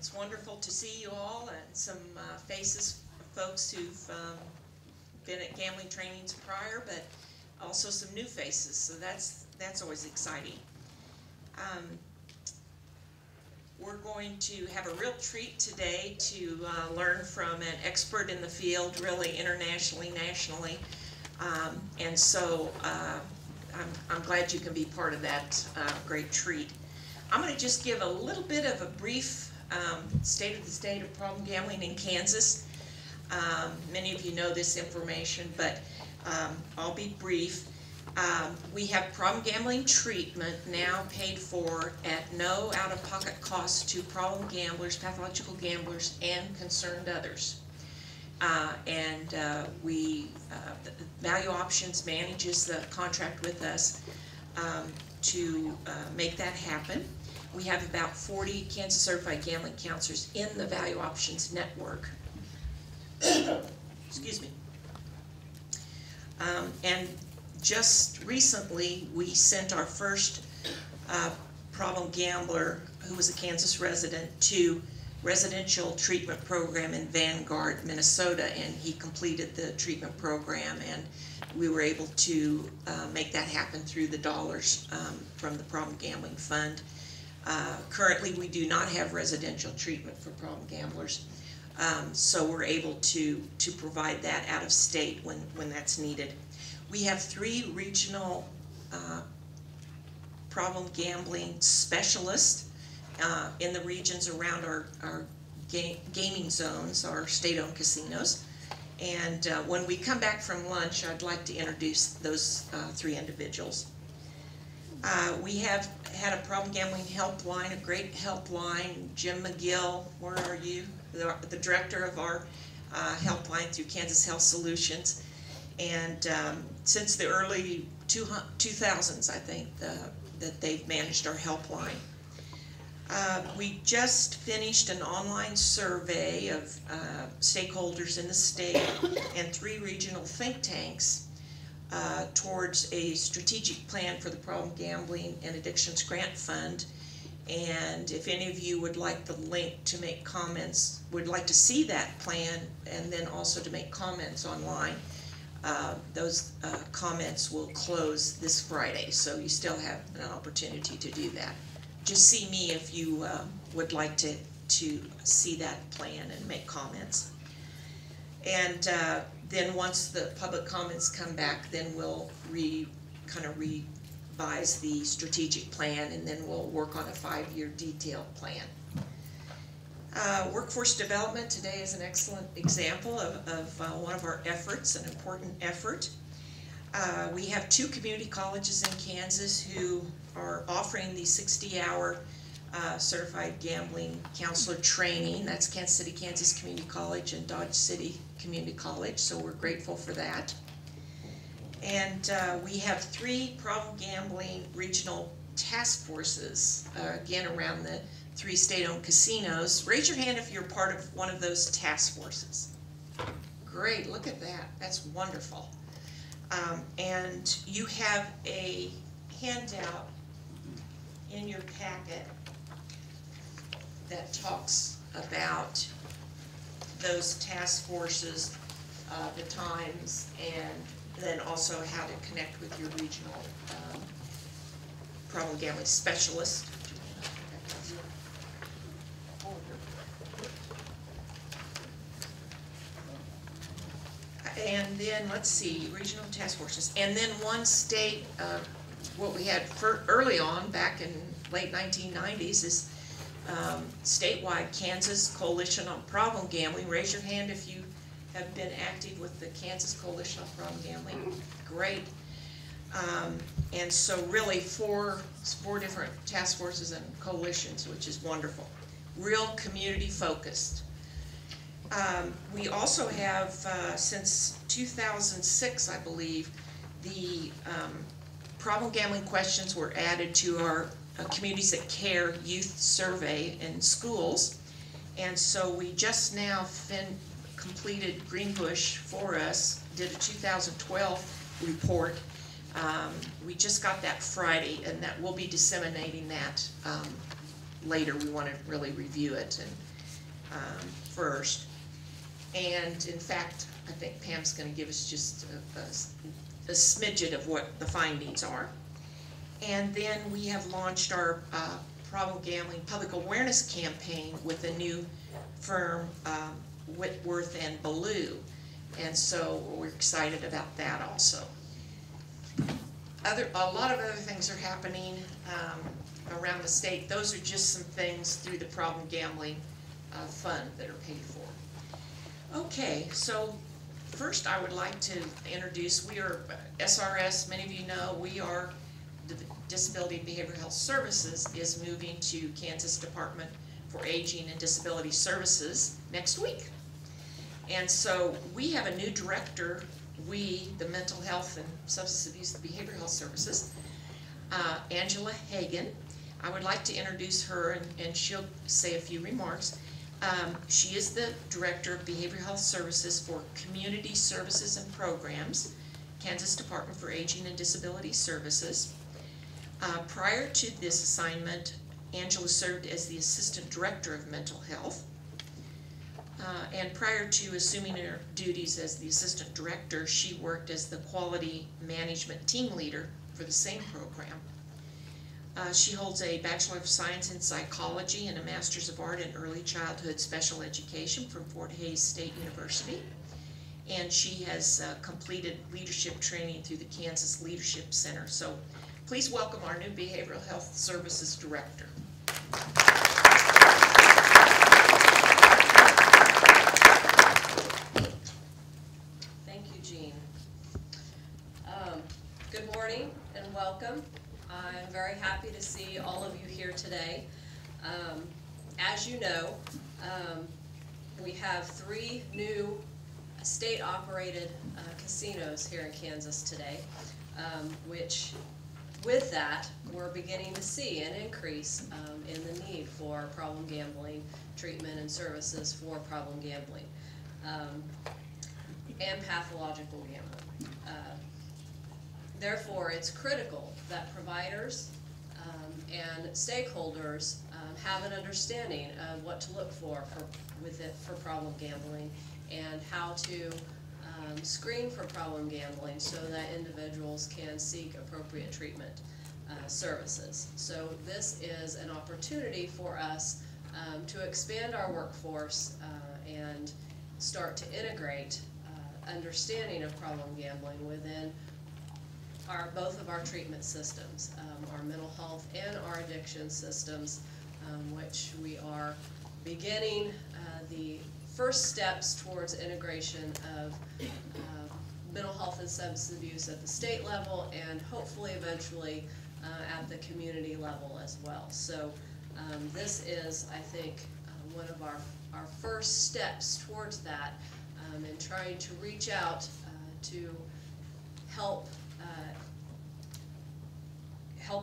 It's wonderful to see you all and some faces of folks who've been at gambling trainings prior, but also some new faces, so that's always exciting. We're going to have a real treat today to learn from an expert in the field, really internationally, nationally, and so I'm glad you can be part of that great treat. I'm going to just give a little bit of a brief state of problem gambling in Kansas. Many of you know this information, but I'll be brief. We have problem gambling treatment now paid for at no out-of-pocket cost to problem gamblers, pathological gamblers, and concerned others. Value Options manages the contract with us to make that happen. We have about 40 Kansas certified gambling counselors in the Value Options network. Excuse me. And just recently, we sent our first problem gambler, who was a Kansas resident, to residential treatment program in Vanguard, Minnesota, and he completed the treatment program, and we were able to make that happen through the dollars from the Problem Gambling Fund. Currently, we do not have residential treatment for problem gamblers, so we're able to provide that out of state when that's needed. We have 3 regional problem gambling specialists in the regions around our gaming zones, our state-owned casinos. And when we come back from lunch, I'd like to introduce those 3 individuals. We have had a problem gambling helpline, a great helpline. Jim McGill, where are you? The director of our helpline through Kansas Health Solutions. And since the early 2000s, I think, that they've managed our helpline. We just finished an online survey of stakeholders in the state and 3 regional think tanks towards a strategic plan for the Problem Gambling and Addictions Grant Fund. And if any of you would like the link to make comments, would like to see that plan, and then also to make comments online, those comments will close this Friday, so you still have an opportunity to do that. Just see me if you would like to see that plan and make comments. And then once the public comments come back, then we'll kind of revise the strategic plan, and then we'll work on a 5-year detailed plan. Workforce development today is an excellent example of one of our efforts, an important effort. We have 2 community colleges in Kansas who are offering the 60-hour certified gambling counselor training. That's Kansas City, Kansas Community College and Dodge City Community College, so we're grateful for that. And we have 3 problem gambling regional task forces, again around the 3 state-owned casinos. Raise your hand if you're part of one of those task forces. Great, look at that, that's wonderful. And you have a handout in your packet that talks about those task forces, the times, and then also how to connect with your regional problem gambling specialist. And then, let's see, regional task forces. And then one state, what we had early on, back in late 1990s, is statewide Kansas Coalition on Problem Gambling. Raise your hand if you have been active with the Kansas Coalition on Problem Gambling. Great. And so really 4 different task forces and coalitions, which is wonderful. Real community focused. We also have, since 2006, I believe, the problem gambling questions were added to our Communities That Care youth survey in schools. And so we just now completed Greenbush for us, did a 2012 report. We just got that Friday, and that we'll be disseminating that later. We want to really review it and first. And in fact, I think Pam's going to give us just a smidget of what the findings are. And then we have launched our problem gambling public awareness campaign with a new firm, Whitworth and Ballou. And so we're excited about that also. A lot of other things are happening around the state. Those are just some things through the problem gambling fund that are paid for. Okay, so first I would like to introduce, we are SRS, many of you know, we are the Disability and Behavioral Health Services is moving to Kansas Department for Aging and Disability Services next week. And so we have a new director, the Mental Health and Substance Abuse and Behavioral Health Services, Angela Hagen. I would like to introduce her and she'll say a few remarks. She is the Director of Behavioral Health Services for Community Services and Programs, Kansas Department for Aging and Disability Services. Prior to this assignment, Angela served as the Assistant Director of Mental Health. And prior to assuming her duties as the Assistant Director, she worked as the Quality Management Team Leader for the same program. She holds a Bachelor of Science in Psychology and a Master's of Art in Early Childhood Special Education from Fort Hays State University. And she has completed leadership training through the Kansas Leadership Center. So please welcome our new Behavioral Health Services Director. Thank you, Jean. Good morning and welcome. I'm very happy to see all of you here today. As you know, we have 3 new state-operated casinos here in Kansas today, which with that, we're beginning to see an increase in the need for problem gambling treatment and services for problem gambling and pathological gambling. Therefore, it's critical that providers and stakeholders have an understanding of what to look for problem gambling and how to screen for problem gambling so that individuals can seek appropriate treatment services. So this is an opportunity for us to expand our workforce and start to integrate understanding of problem gambling within both of our treatment systems, our mental health and our addiction systems, which we are beginning the first steps towards integration of mental health and substance abuse at the state level and hopefully eventually at the community level as well. So this is, I think, one of our first steps towards that in trying to reach out to help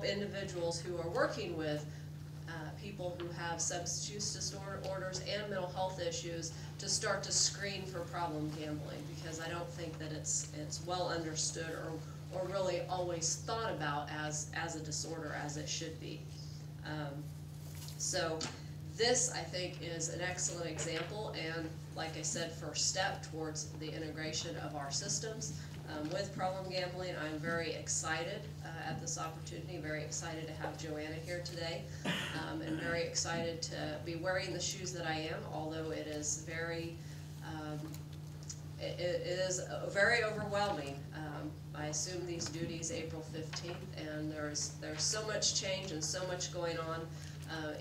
individuals who are working with people who have substance use disorders and mental health issues to start to screen for problem gambling, because I don't think that it's well understood or really always thought about as a disorder as it should be. So this, I think, is an excellent example and, like I said, first step towards the integration of our systems with problem gambling. I'm very excited at this opportunity, very excited to have Joanna here today, and very excited to be wearing the shoes that I am, although it is very very overwhelming. I assume these duties April 15th, and there's so much change and so much going on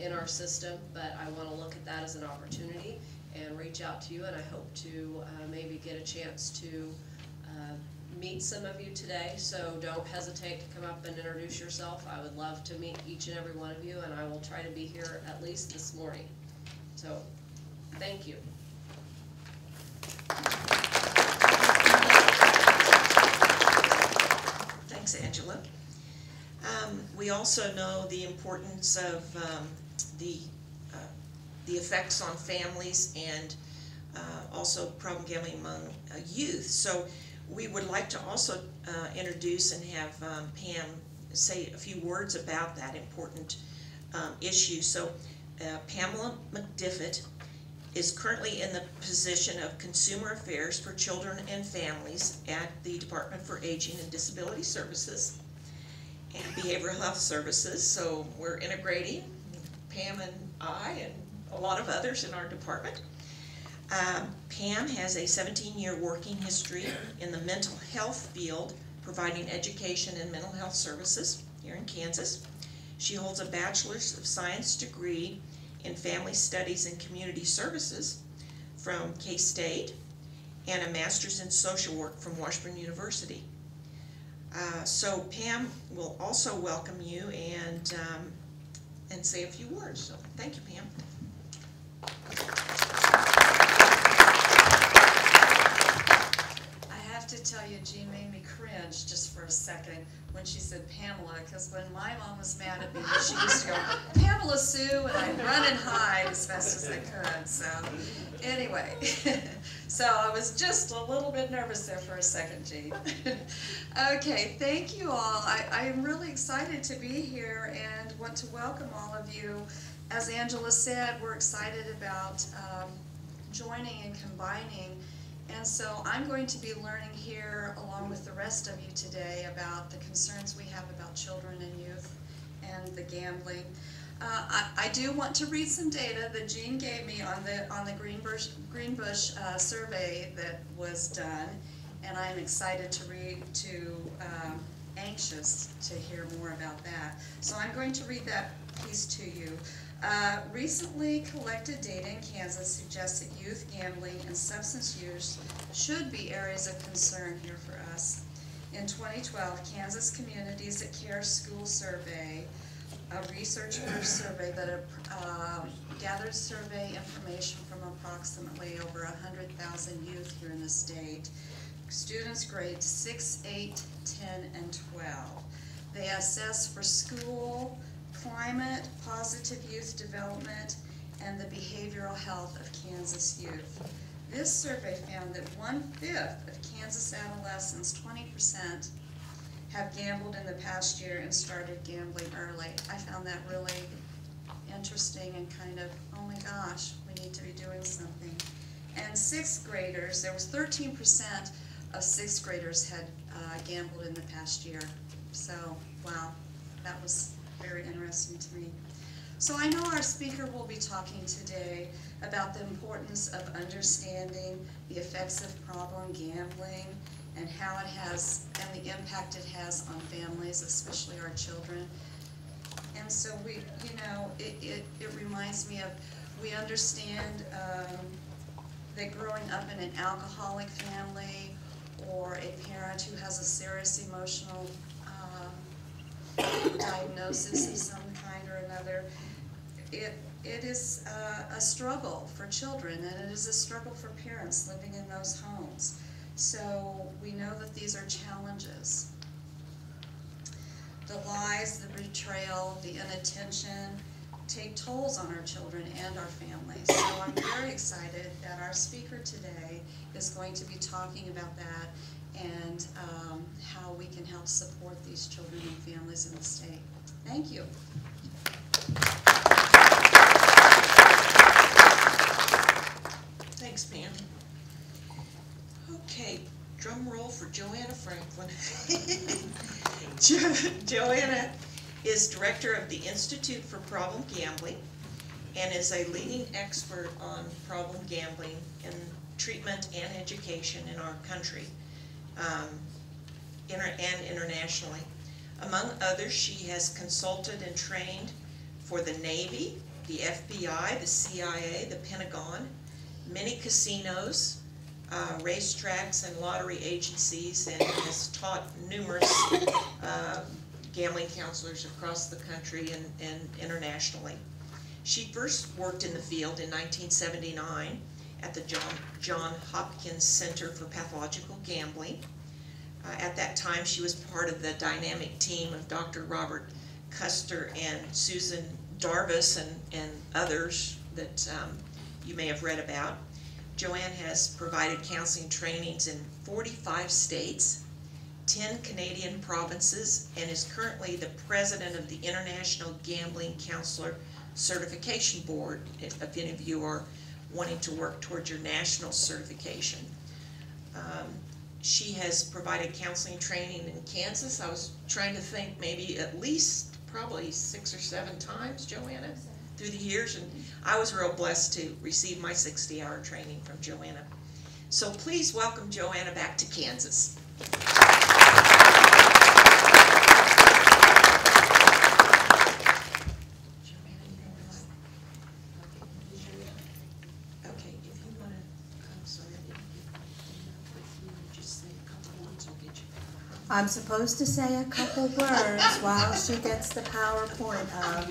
in our system, but I want to look at that as an opportunity and reach out to you, and I hope to maybe get a chance to meet some of you today, so don't hesitate to come up and introduce yourself. I would love to meet each and every one of you, and I will try to be here at least this morning. So, thank you. Thanks, Angela. We also know the importance of the effects on families and also problem gambling among youth. So we would like to also introduce and have Pam say a few words about that important issue. So Pamela McDiffit is currently in the position of Consumer Affairs for Children and Families at the Department for Aging and Disability Services and Behavioral Health Services. So we're integrating, Pam and I and a lot of others in our department. Pam has a 17-year working history in the mental health field, providing education and mental health services here in Kansas. She holds a Bachelor's of Science degree in Family Studies and Community Services from K-State and a Master's in Social Work from Washburn University. So Pam will also welcome you and say a few words. So thank you, Pam. I have to tell you, Jean made me cringe just for a second when she said Pamela, because when my mom was mad at me, she used to go, Pamela Sue, and I'd run and hide as fast as I could. So anyway, so I was just a little bit nervous there for a second, Jean. Okay, thank you all. I'm really excited to be here and want to welcome all of you. As Angela said, we're excited about joining and combining. And so I'm going to be learning here along with the rest of you today about the concerns we have about children and youth and the gambling. I do want to read some data that Jean gave me on the Greenbush survey that was done, and I'm excited anxious to hear more about that. So I'm going to read that piece to you. Recently collected data in Kansas suggests that youth gambling and substance use should be areas of concern here for us. In 2012, Kansas Communities that Care School Survey, a research-based survey that gathered survey information from approximately over 100,000 youth here in the state. Students grades 6, 8, 10, and 12. They assess for school, climate, positive youth development, and the behavioral health of Kansas youth. This survey found that 1/5 of Kansas adolescents, 20%, have gambled in the past year and started gambling early. I found that really interesting and kind of, oh my gosh, we need to be doing something. And sixth graders, there was 13% of sixth graders had gambled in the past year. So, wow, that was very interesting to me. So I know our speaker will be talking today about the importance of understanding the effects of problem gambling and how it has, and the impact it has on families, especially our children. And so it reminds me of, we understand that growing up in an alcoholic family or a parent who has a serious emotional diagnosis of some kind or another, it is a struggle for children, and it is a struggle for parents living in those homes. So we know that these are challenges. The lies, the betrayal, the inattention take tolls on our children and our families. So I'm very excited that our speaker today is going to be talking about that and how we can help support these children and families in the state. Thank you. Thanks, Pam. Okay, drum roll for Joanna Franklin. Joanna is director of the Institute for Problem Gambling and is a leading expert on problem gambling in treatment and education in our country and internationally. Among others, she has consulted and trained for the Navy, the FBI, the CIA, the Pentagon, many casinos, racetracks, and lottery agencies, and has taught numerous gambling counselors across the country and internationally. She first worked in the field in 1979 at the John Hopkins Center for Pathological Gambling. At that time, she was part of the dynamic team of Dr. Robert Custer and Susan Darvis and others that you may have read about. Joanne has provided counseling trainings in 45 states, 10 Canadian provinces, and is currently the president of the International Gambling Counselor Certification Board. If any of you are wanting to work towards your national certification. She has provided counseling training in Kansas. I was trying to think, maybe at least probably 6 or 7 times, Joanna, through the years, and I was real blessed to receive my 60-hour training from Joanna. So please welcome Joanna back to Kansas. I'm supposed to say a couple words while she gets the PowerPoint up.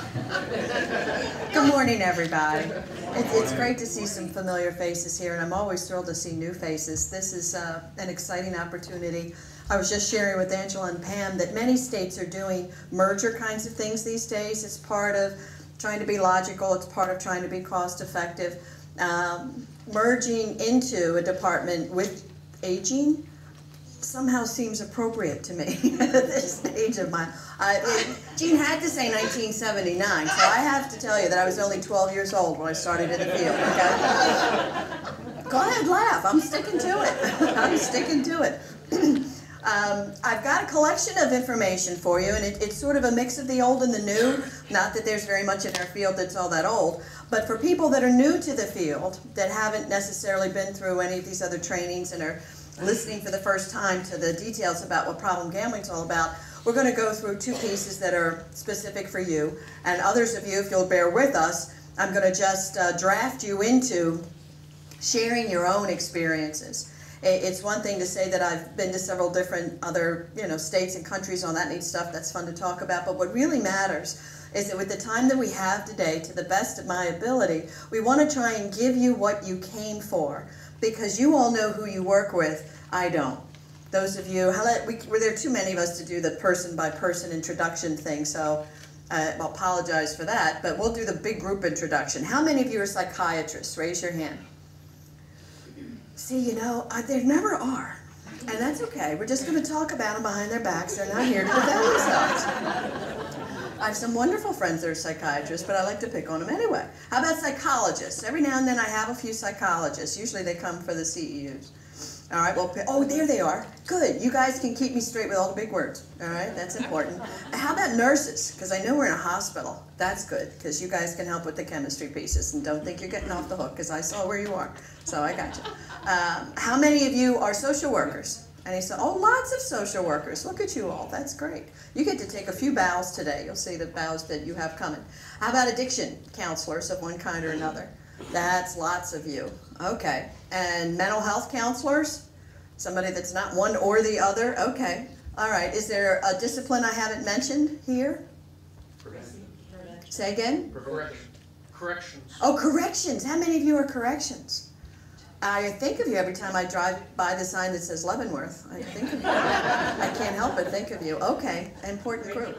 Good morning, everybody. It's great to see some familiar faces here, and I'm always thrilled to see new faces. This is an exciting opportunity. I was just sharing with Angela and Pam that many states are doing merger kinds of things these days. It's part of trying to be logical. It's part of trying to be cost effective. Merging into a department with aging somehow seems appropriate to me at this stage of my Jean had to say 1979, so I have to tell you that I was only 12 years old when I started in the field, okay? Go ahead, laugh. I'm sticking to it. I'm sticking to it. I've got a collection of information for you, and it's sort of a mix of the old and the new. Not that there's very much in our field that's all that old, but for people that are new to the field, that haven't necessarily been through any of these other trainings and are listening for the first time to the details about what problem gambling is all about, we're going to go through 2 pieces that are specific for you. And others of you, if you'll bear with us, I'm going to just draft you into sharing your own experiences. It's one thing to say that I've been to several different other states and countries, all that neat stuff. That's fun to talk about. But what really matters is that with the time that we have today, to the best of my ability, we want to try and give you what you came for. Because you all know who you work with, I don't. Those of you, there are too many of us to do the person-by-person introduction thing, so I'll apologize for that, but we'll do the big group introduction. How many of you are psychiatrists? Raise your hand. See, there never are, and that's okay. We're just going to talk about them behind their backs. They're not here to defend themselves. I have some wonderful friends that are psychiatrists, but I like to pick on them anyway. How about psychologists? Every now and then I have a few psychologists. Usually they come for the CEUs. All right, well, oh, there they are. Good. You guys can keep me straight with all the big words. All right, that's important. How about nurses? Because I know we're in a hospital. That's good, because you guys can help with the chemistry pieces. And don't think you're getting off the hook, because I saw where you are. So I got you. How many of you are social workers? And he said, oh, lots of social workers. Look at you all. That's great. You get to take a few bows today. You'll see the bows that you have coming. How about addiction counselors of one kind or another? That's lots of you. Okay. And mental health counselors? Somebody that's not one or the other? Okay. All right. Is there a discipline I haven't mentioned here? Say again? Corrections. Oh, corrections. How many of you are corrections? I think of you every time I drive by the sign that says Leavenworth. I think of you. I can't help but think of you. Okay, important group.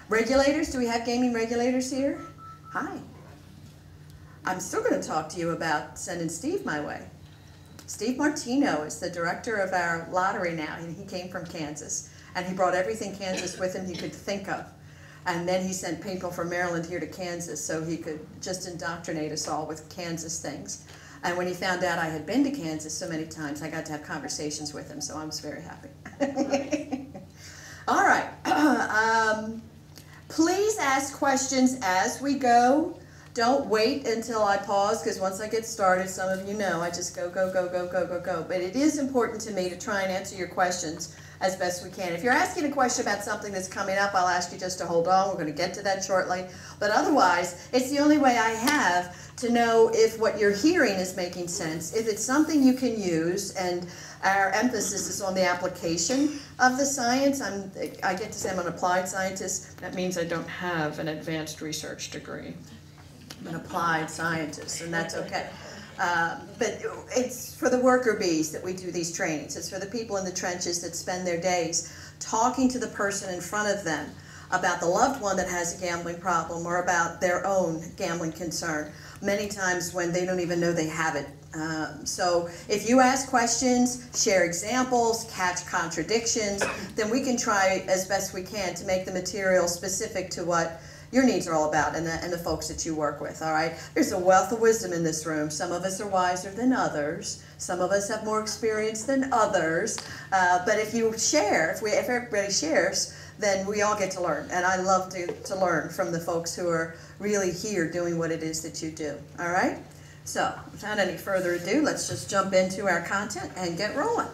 Regulators. Do we have gaming regulators here? Hi. I'm still going to talk to you about sending Steve my way. Steve Martino is the director of our lottery now. He came from Kansas, and he brought everything Kansas with him he could think of. And then he sent people from Maryland here to Kansas so he could just indoctrinate us all with Kansas things. And when he found out I had been to Kansas so many times, I got to have conversations with him, so I was very happy. All right. Please ask questions as we go. Don't wait until I pause, because once I get started, some of you know, I just go, go, go, go, go, go, go. But it is important to me to try and answer your questions as best we can. If you're asking a question about something that's coming up, I'll ask you just to hold on. We're going to get to that shortly. But otherwise, it's the only way I have to know if what you're hearing is making sense, if it's something you can use, and our emphasis is on the application of the science. I get to say I'm an applied scientist. That means I don't have an advanced research degree. I'm an applied scientist, and that's okay. But it's for the worker bees that we do these trainings. It's for the people in the trenches that spend their days talking to the person in front of them about the loved one that has a gambling problem or about their own gambling concern, many times when they don't even know they have it. So if you ask questions, share examples, catch contradictions, then we can try as best we can to make the material specific to what your needs are all about, and the folks that you work with, all right? There's a wealth of wisdom in this room. Some of us are wiser than others. Some of us have more experience than others. But if you share, if everybody shares, then we all get to learn. And I love to learn from the folks who are really here doing what it is that you do, all right? So, without any further ado, let's just jump into our content and get rolling.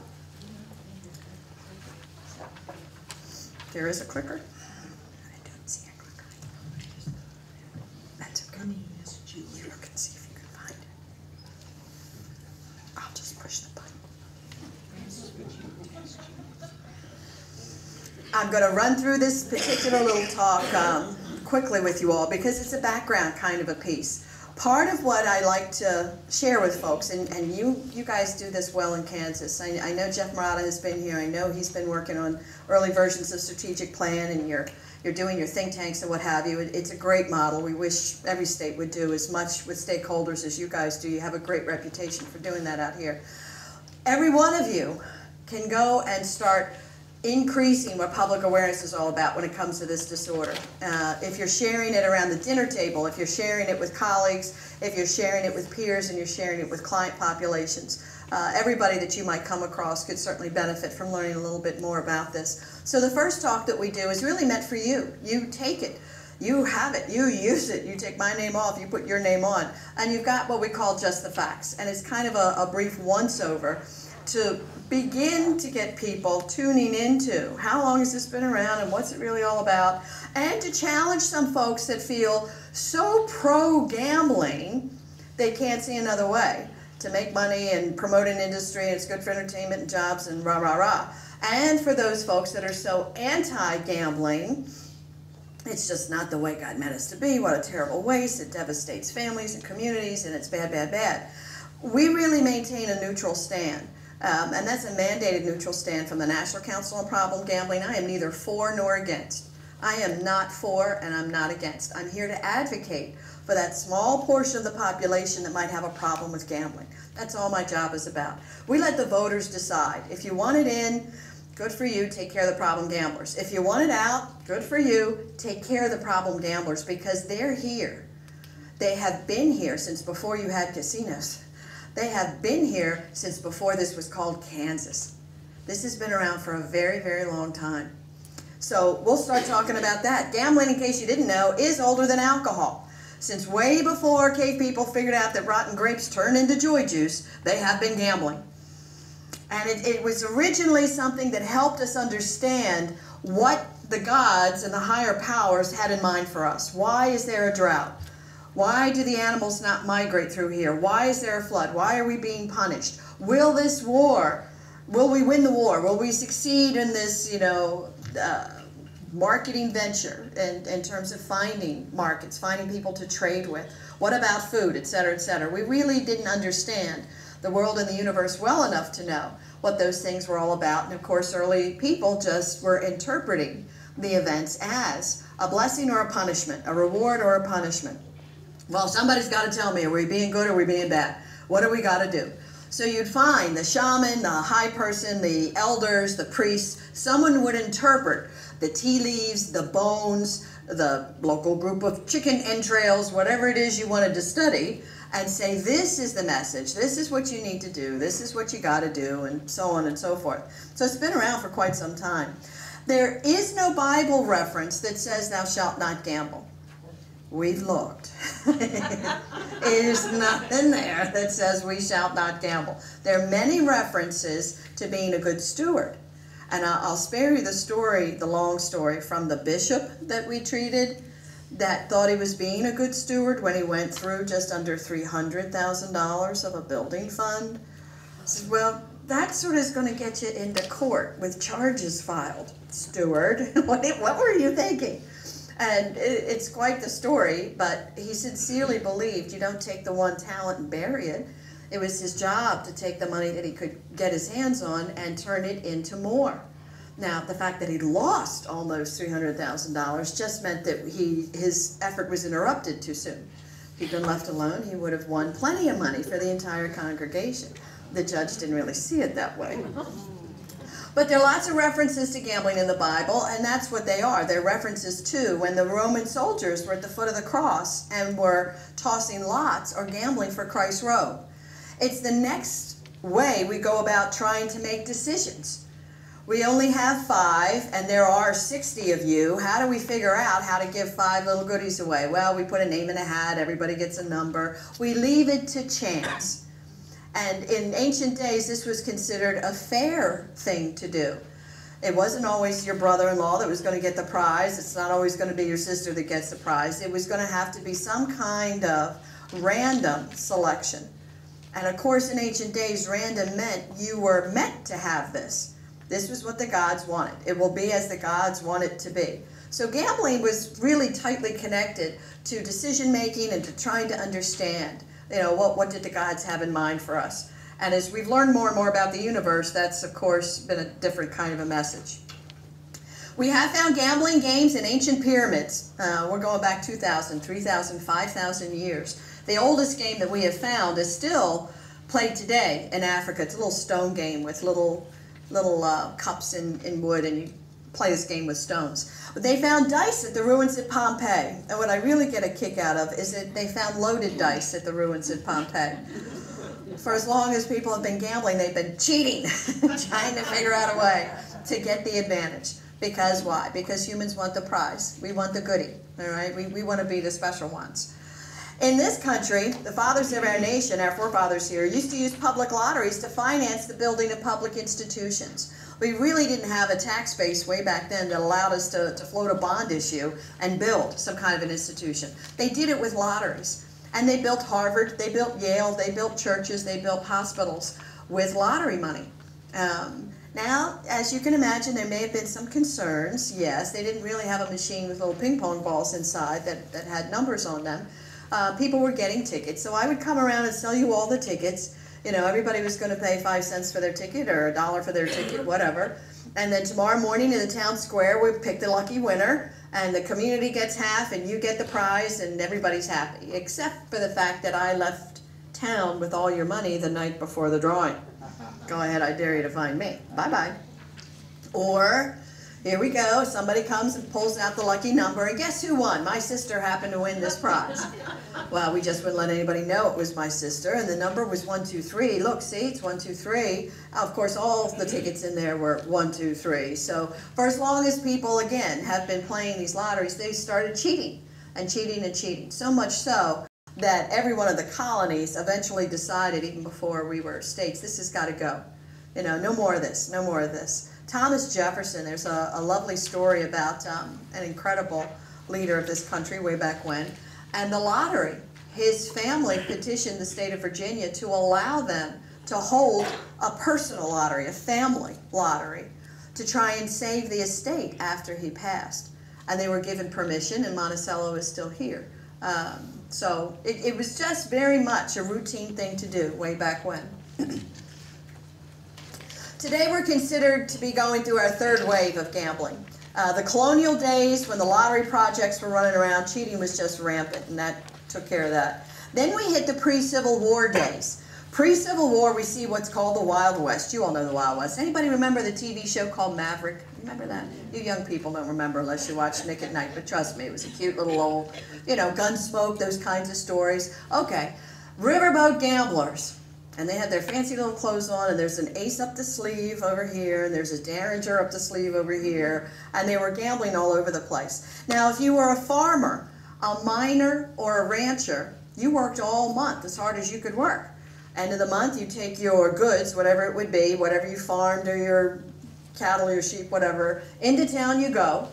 There is a clicker. I don't see a clicker. That's okay. You look and see if you can find it. I'll just push the button. I'm going to run through this particular little talk quickly with you all because it's a background kind of a piece. Part of what I like to share with folks, and you guys do this well in Kansas. I know Jeff Murata has been here. I know he's been working on early versions of strategic plan, and you're doing your think tanks and what have you. It's a great model. We wish every state would do as much with stakeholders as you guys do. You have a great reputation for doing that out here. Every one of you can go and start increasing what public awareness is all about when it comes to this disorder. If you're sharing it around the dinner table, if you're sharing it with colleagues, if you're sharing it with peers, and you're sharing it with client populations, everybody that you might come across could certainly benefit from learning a little bit more about this. So the first talk that we do is really meant for you. You take it. You have it. You use it. You take my name off. You put your name on. And you've got what we call just the facts. And it's kind of a brief once-over to begin to get people tuning into how long has this been around and what's it really all about, and to challenge some folks that feel so pro-gambling they can't see another way to make money and promote an industry, and it's good for entertainment and jobs and rah, rah, rah. And for those folks that are so anti-gambling, it's just not the way God meant us to be. What a terrible waste. It devastates families and communities, and it's bad, bad, bad. We really maintain a neutral stand. And that's a mandated neutral stand from the National Council on Problem Gambling. I am neither for nor against. I am not for and I'm not against. I'm here to advocate for that small portion of the population that might have a problem with gambling. That's all my job is about. We let the voters decide. If you want it in, good for you, take care of the problem gamblers. If you want it out, good for you, take care of the problem gamblers, because they're here. They have been here since before you had casinos. They have been here since before this was called Kansas. This has been around for a very, very long time. So we'll start talking about that. Gambling, in case you didn't know, is older than alcohol. Since way before cave people figured out that rotten grapes turn into joy juice, they have been gambling. And it was originally something that helped us understand what the gods and the higher powers had in mind for us. Why is there a drought? Why do the animals not migrate through here? Why is there a flood? Why are we being punished? Will this war, will we win the war? Will we succeed in this, marketing venture in terms of finding markets, finding people to trade with? What about food, et cetera, et cetera? We really didn't understand the world and the universe well enough to know what those things were all about. And of course, early people just were interpreting the events as a blessing or a punishment, a reward or a punishment. Well, somebody's got to tell me, are we being good or are we being bad? What do we got to do? So you'd find the shaman, the high person, the elders, the priests, someone would interpret the tea leaves, the bones, the local group of chicken entrails, whatever it is you wanted to study, and say, this is the message, this is what you need to do, this is what you got to do, and so on and so forth. So it's been around for quite some time. There is no Bible reference that says thou shalt not gamble. We've looked. There's nothing there that says we shall not gamble. There are many references to being a good steward. And I'll spare you the story, the long story, from the bishop that we treated that thought he was being a good steward when he went through just under $300,000 of a building fund. I said, well, that sort of is going to get you into court with charges filed, steward. What were you thinking? And it's quite the story, but he sincerely believed you don't take the one talent and bury it. It was his job to take the money that he could get his hands on and turn it into more. Now, the fact that he lost almost $300,000 just meant that his effort was interrupted too soon. If he'd been left alone, he would have won plenty of money for the entire congregation. The judge didn't really see it that way. But there are lots of references to gambling in the Bible, and that's what they are. They're references to when the Roman soldiers were at the foot of the cross and were tossing lots or gambling for Christ's robe. It's the next way we go about trying to make decisions. We only have 5, and there are 60 of you. How do we figure out how to give 5 little goodies away? Well, we put a name in a hat, everybody gets a number. We leave it to chance. And in ancient days, this was considered a fair thing to do. It wasn't always your brother-in-law that was going to get the prize. It's not always going to be your sister that gets the prize. It was going to have to be some kind of random selection. And of course, in ancient days, random meant you were meant to have this. This was what the gods wanted. It will be as the gods want it to be. So gambling was really tightly connected to decision-making and to trying to understand, you know, what did the gods have in mind for us? And as we've learned more and more about the universe, that's, of course, been a different kind of a message. We have found gambling games in ancient pyramids. We're going back 2,000, 3,000, 5,000 years. The oldest game that we have found is still played today in Africa. It's a little stone game with little cups in wood, and you play this game with stones. But they found dice at the ruins at Pompeii. And what I really get a kick out of is that they found loaded dice at the ruins at Pompeii. For as long as people have been gambling, they've been cheating, trying to figure out a way to get the advantage. Because why? Because humans want the prize. We want the goodie, all right? We want to be the special ones. In this country, the fathers of our nation, our forefathers here, used to use public lotteries to finance the building of public institutions. We really didn't have a tax base way back then that allowed us to float a bond issue and build some kind of an institution. They did it with lotteries. And they built Harvard, they built Yale, they built churches, they built hospitals with lottery money. Now, as you can imagine, there may have been some concerns. Yes, they didn't really have a machine with little ping pong balls inside that had numbers on them. People were getting tickets, so I would come around and sell you all the tickets. You know, everybody was going to pay 5 cents for their ticket or $1 for their ticket, whatever. And then tomorrow morning in the town square, we'd pick the lucky winner, and the community gets half, and you get the prize, and everybody's happy, except for the fact that I left town with all your money the night before the drawing. Go ahead, I dare you to find me. Bye-bye. Or, here we go, somebody comes and pulls out the lucky number, and guess who won? My sister happened to win this prize. Well, we just wouldn't let anybody know it was my sister, and the number was 123. Look, see, it's 123. Of course, all the tickets in there were 123. So for as long as people, again, have been playing these lotteries, they started cheating and cheating and cheating. So much so that every one of the colonies eventually decided, even before we were states, this has got to go. You know, no more of this, no more of this. Thomas Jefferson, there's a lovely story about an incredible leader of this country way back when. And the lottery, his family petitioned the state of Virginia to allow them to hold a personal lottery, a family lottery, to try and save the estate after he passed. And they were given permission, and Monticello is still here. So it was just very much a routine thing to do way back when. Today we're considered to be going through our third wave of gambling. The colonial days, when the lottery projects were running around, cheating was just rampant, and that took care of that. Then we hit the pre-Civil War days. Pre-Civil War, we see what's called the Wild West. You all know the Wild West. Anybody remember the TV show called Maverick? Remember that? You young people don't remember unless you watch Nick at Night, but trust me, it was a cute little old, you know, Gunsmoke, those kinds of stories. Okay, riverboat gamblers. And they had their fancy little clothes on, and there's an ace up the sleeve over here, and there's a derringer up the sleeve over here, and they were gambling all over the place. Now, if you were a farmer, a miner, or a rancher, you worked all month as hard as you could work. End of the month, you take your goods, whatever it would be, whatever you farmed or your cattle, your sheep, whatever, into town you go,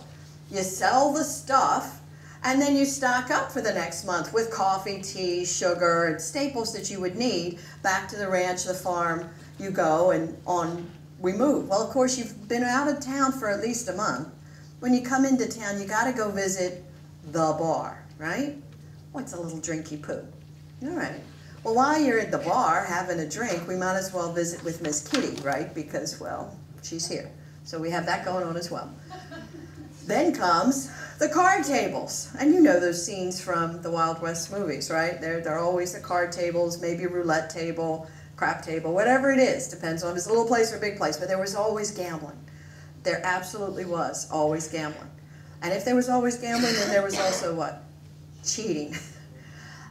you sell the stuff, and then you stock up for the next month with coffee, tea, sugar, and staples that you would need. Back to the ranch, the farm, you go, and on we move. Well, of course, you've been out of town for at least a month. When you come into town, you got to go visit the bar, right? What's a little drinky poo? All right. Well, while you're at the bar having a drink, we might as well visit with Miss Kitty, right? Because, well, she's here. So we have that going on as well. Then comes the card tables. And you know those scenes from the Wild West movies, right? They're always the card tables, maybe a roulette table, crap table, whatever it is, depends on if it's a little place or a big place, but there was always gambling. There absolutely was always gambling. And if there was always gambling, then there was also what? Cheating.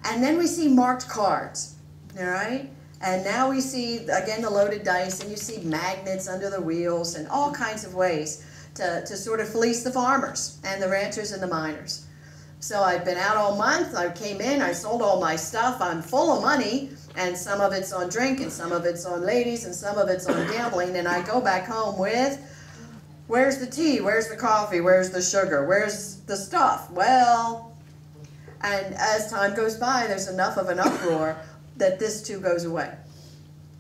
And then we see marked cards, all right? And now we see, again, the loaded dice, and you see magnets under the wheels and all kinds of ways to sort of fleece the farmers and the ranchers and the miners. So I've been out all month, I came in, I sold all my stuff, I'm full of money, and some of it's on drink, and some of it's on ladies, and some of it's on gambling, and I go back home with, where's the tea, where's the coffee, where's the sugar, where's the stuff? Well, and as time goes by, there's enough of an uproar that this too goes away.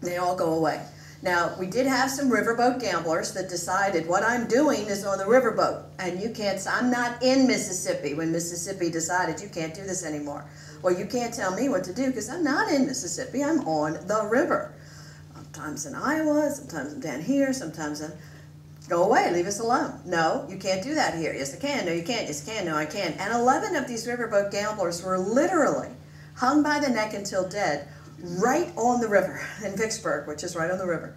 They all go away. Now, we did have some riverboat gamblers that decided what I'm doing is on the riverboat, and you can't, I'm not in Mississippi when Mississippi decided you can't do this anymore. Well, you can't tell me what to do because I'm not in Mississippi, I'm on the river. Sometimes in Iowa, sometimes I'm down here, sometimes I'm, go away, leave us alone. No, you can't do that here. Yes, I can. No, you can't. Yes, I can. No, I can. And 11 of these riverboat gamblers were literally hung by the neck until dead right on the river in Vicksburg, which is right on the river.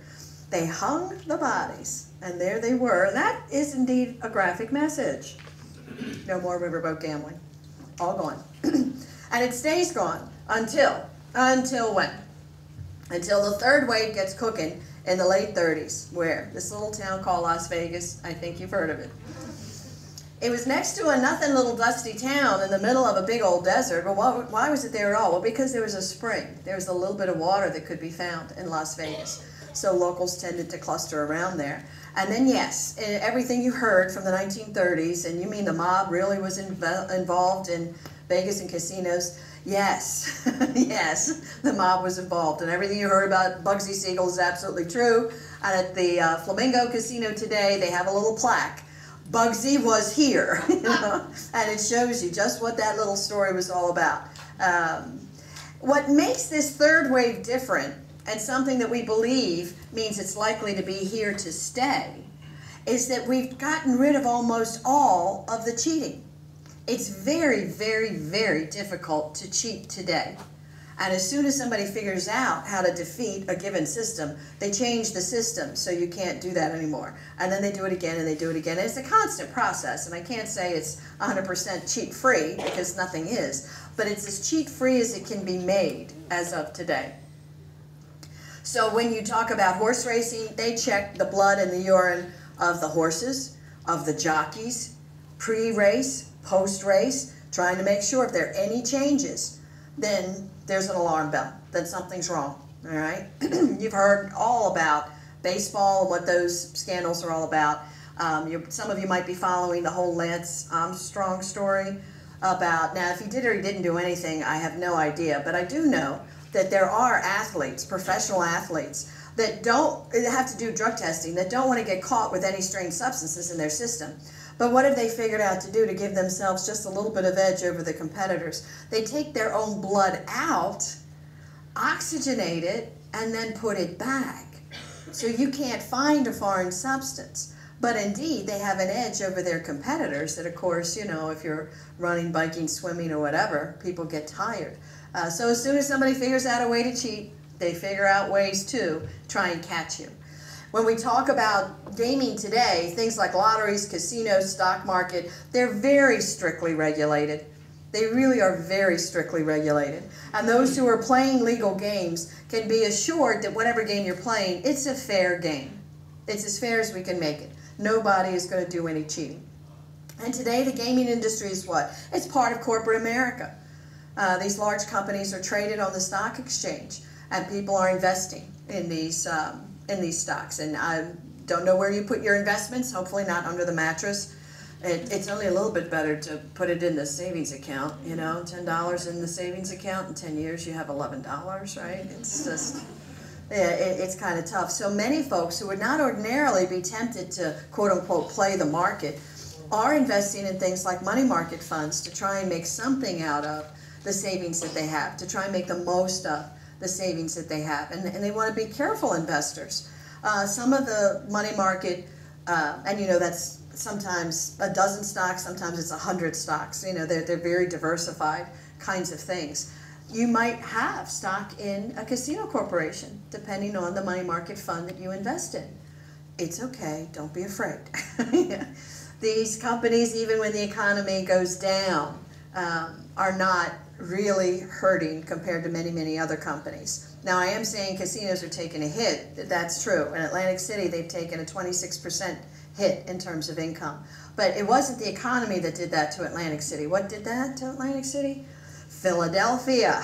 They hung the bodies, and there they were. And that is indeed a graphic message. No more riverboat gambling. All gone. And it stays gone until when? Until the third wave gets cooking in the late 30s, where? This little town called Las Vegas. I think you've heard of it. It was next to a nothing little dusty town in the middle of a big old desert. Well, why was it there at all? Well, because there was a spring. There was a little bit of water that could be found in Las Vegas. So locals tended to cluster around there. And then, yes, everything you heard from the 1930s, and you mean the mob really was involved in Vegas and casinos? Yes, yes, the mob was involved. And everything you heard about Bugsy Siegel is absolutely true. And at the Flamingo Casino today, they have a little plaque. Bugsy was here, you know? And it shows you just what that little story was all about. What makes this third wave different, and something that we believe means it's likely to be here to stay, is that we've gotten rid of almost all of the cheating. It's very, very, very difficult to cheat today. And as soon as somebody figures out how to defeat a given system, they change the system so you can't do that anymore. And then they do it again and they do it again. And it's a constant process, and I can't say it's 100% cheat-free because nothing is, but it's as cheat-free as it can be made as of today. So when you talk about horse racing, they check the blood and the urine of the horses, of the jockeys, pre-race, post-race, trying to make sure if there are any changes, then there's an alarm bell, that something's wrong, all right? You've heard all about baseball and what those scandals are all about. Some of you might be following the whole Lance Armstrong story about, now if he did or he didn't do anything, I have no idea, but I do know that there are athletes, professional athletes, that don't have to do drug testing, that don't want to get caught with any strange substances in their system. But what have they figured out to do to give themselves just a little bit of edge over the competitors? They take their own blood out, oxygenate it, and then put it back. So you can't find a foreign substance. But indeed, they have an edge over their competitors that, of course, you know, if you're running, biking, swimming, or whatever, people get tired. So as soon as somebody figures out a way to cheat, they figure out ways to try and catch you. When we talk about gaming today, things like lotteries, casinos, stock market, they're very strictly regulated. They really are very strictly regulated. And those who are playing legal games can be assured that whatever game you're playing, it's a fair game. It's as fair as we can make it. Nobody is going to do any cheating. And today the gaming industry is what? It's part of corporate America. These large companies are traded on the stock exchange, and people are investing in these stocks. And I don't know where you put your investments, hopefully not under the mattress. It's only a little bit better to put it in the savings account, you know, $10 in the savings account, in 10 years you have $11, right? It's just, it's kind of tough. So many folks who would not ordinarily be tempted to, quote unquote, play the market are investing in things like money market funds to try and make something out of the savings that they have, to try and make the most of the savings that they have. And they want to be careful investors. Some of the money market, and you know, that's sometimes a dozen stocks, sometimes it's 100 stocks. You know, they're very diversified kinds of things. you might have stock in a casino corporation, depending on the money market fund that you invest in. It's okay, don't be afraid. These companies, even when the economy goes down, are not really hurting compared to many, many other companies. Now, I am saying casinos are taking a hit. That's true. In Atlantic City, they've taken a 26% hit in terms of income. But it wasn't the economy that did that to Atlantic City. What did that to Atlantic City? Philadelphia.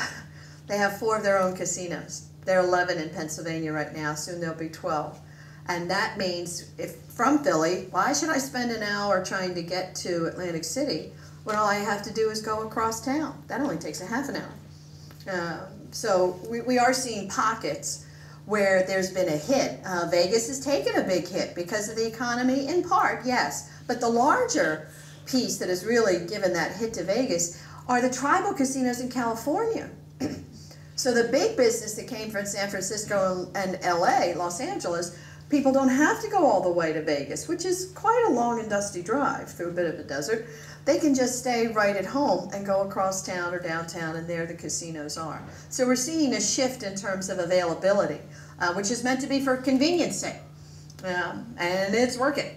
They have 4 of their own casinos. There are 11 in Pennsylvania right now. Soon there'll be 12. And that means, if from Philly, why should I spend an hour trying to get to Atlantic City when all I have to do is go across town? That only takes a half an hour. So we are seeing pockets where there's been a hit. Vegas has taken a big hit because of the economy, in part, yes. But the larger piece that has really given that hit to Vegas are the tribal casinos in California. So the big business that came from San Francisco and LA, Los Angeles, people don't have to go all the way to Vegas, which is quite a long and dusty drive through a bit of a desert. They can just stay right at home and go across town or downtown, and there the casinos are. So we're seeing a shift in terms of availability, which is meant to be for convenience sake, and it's working.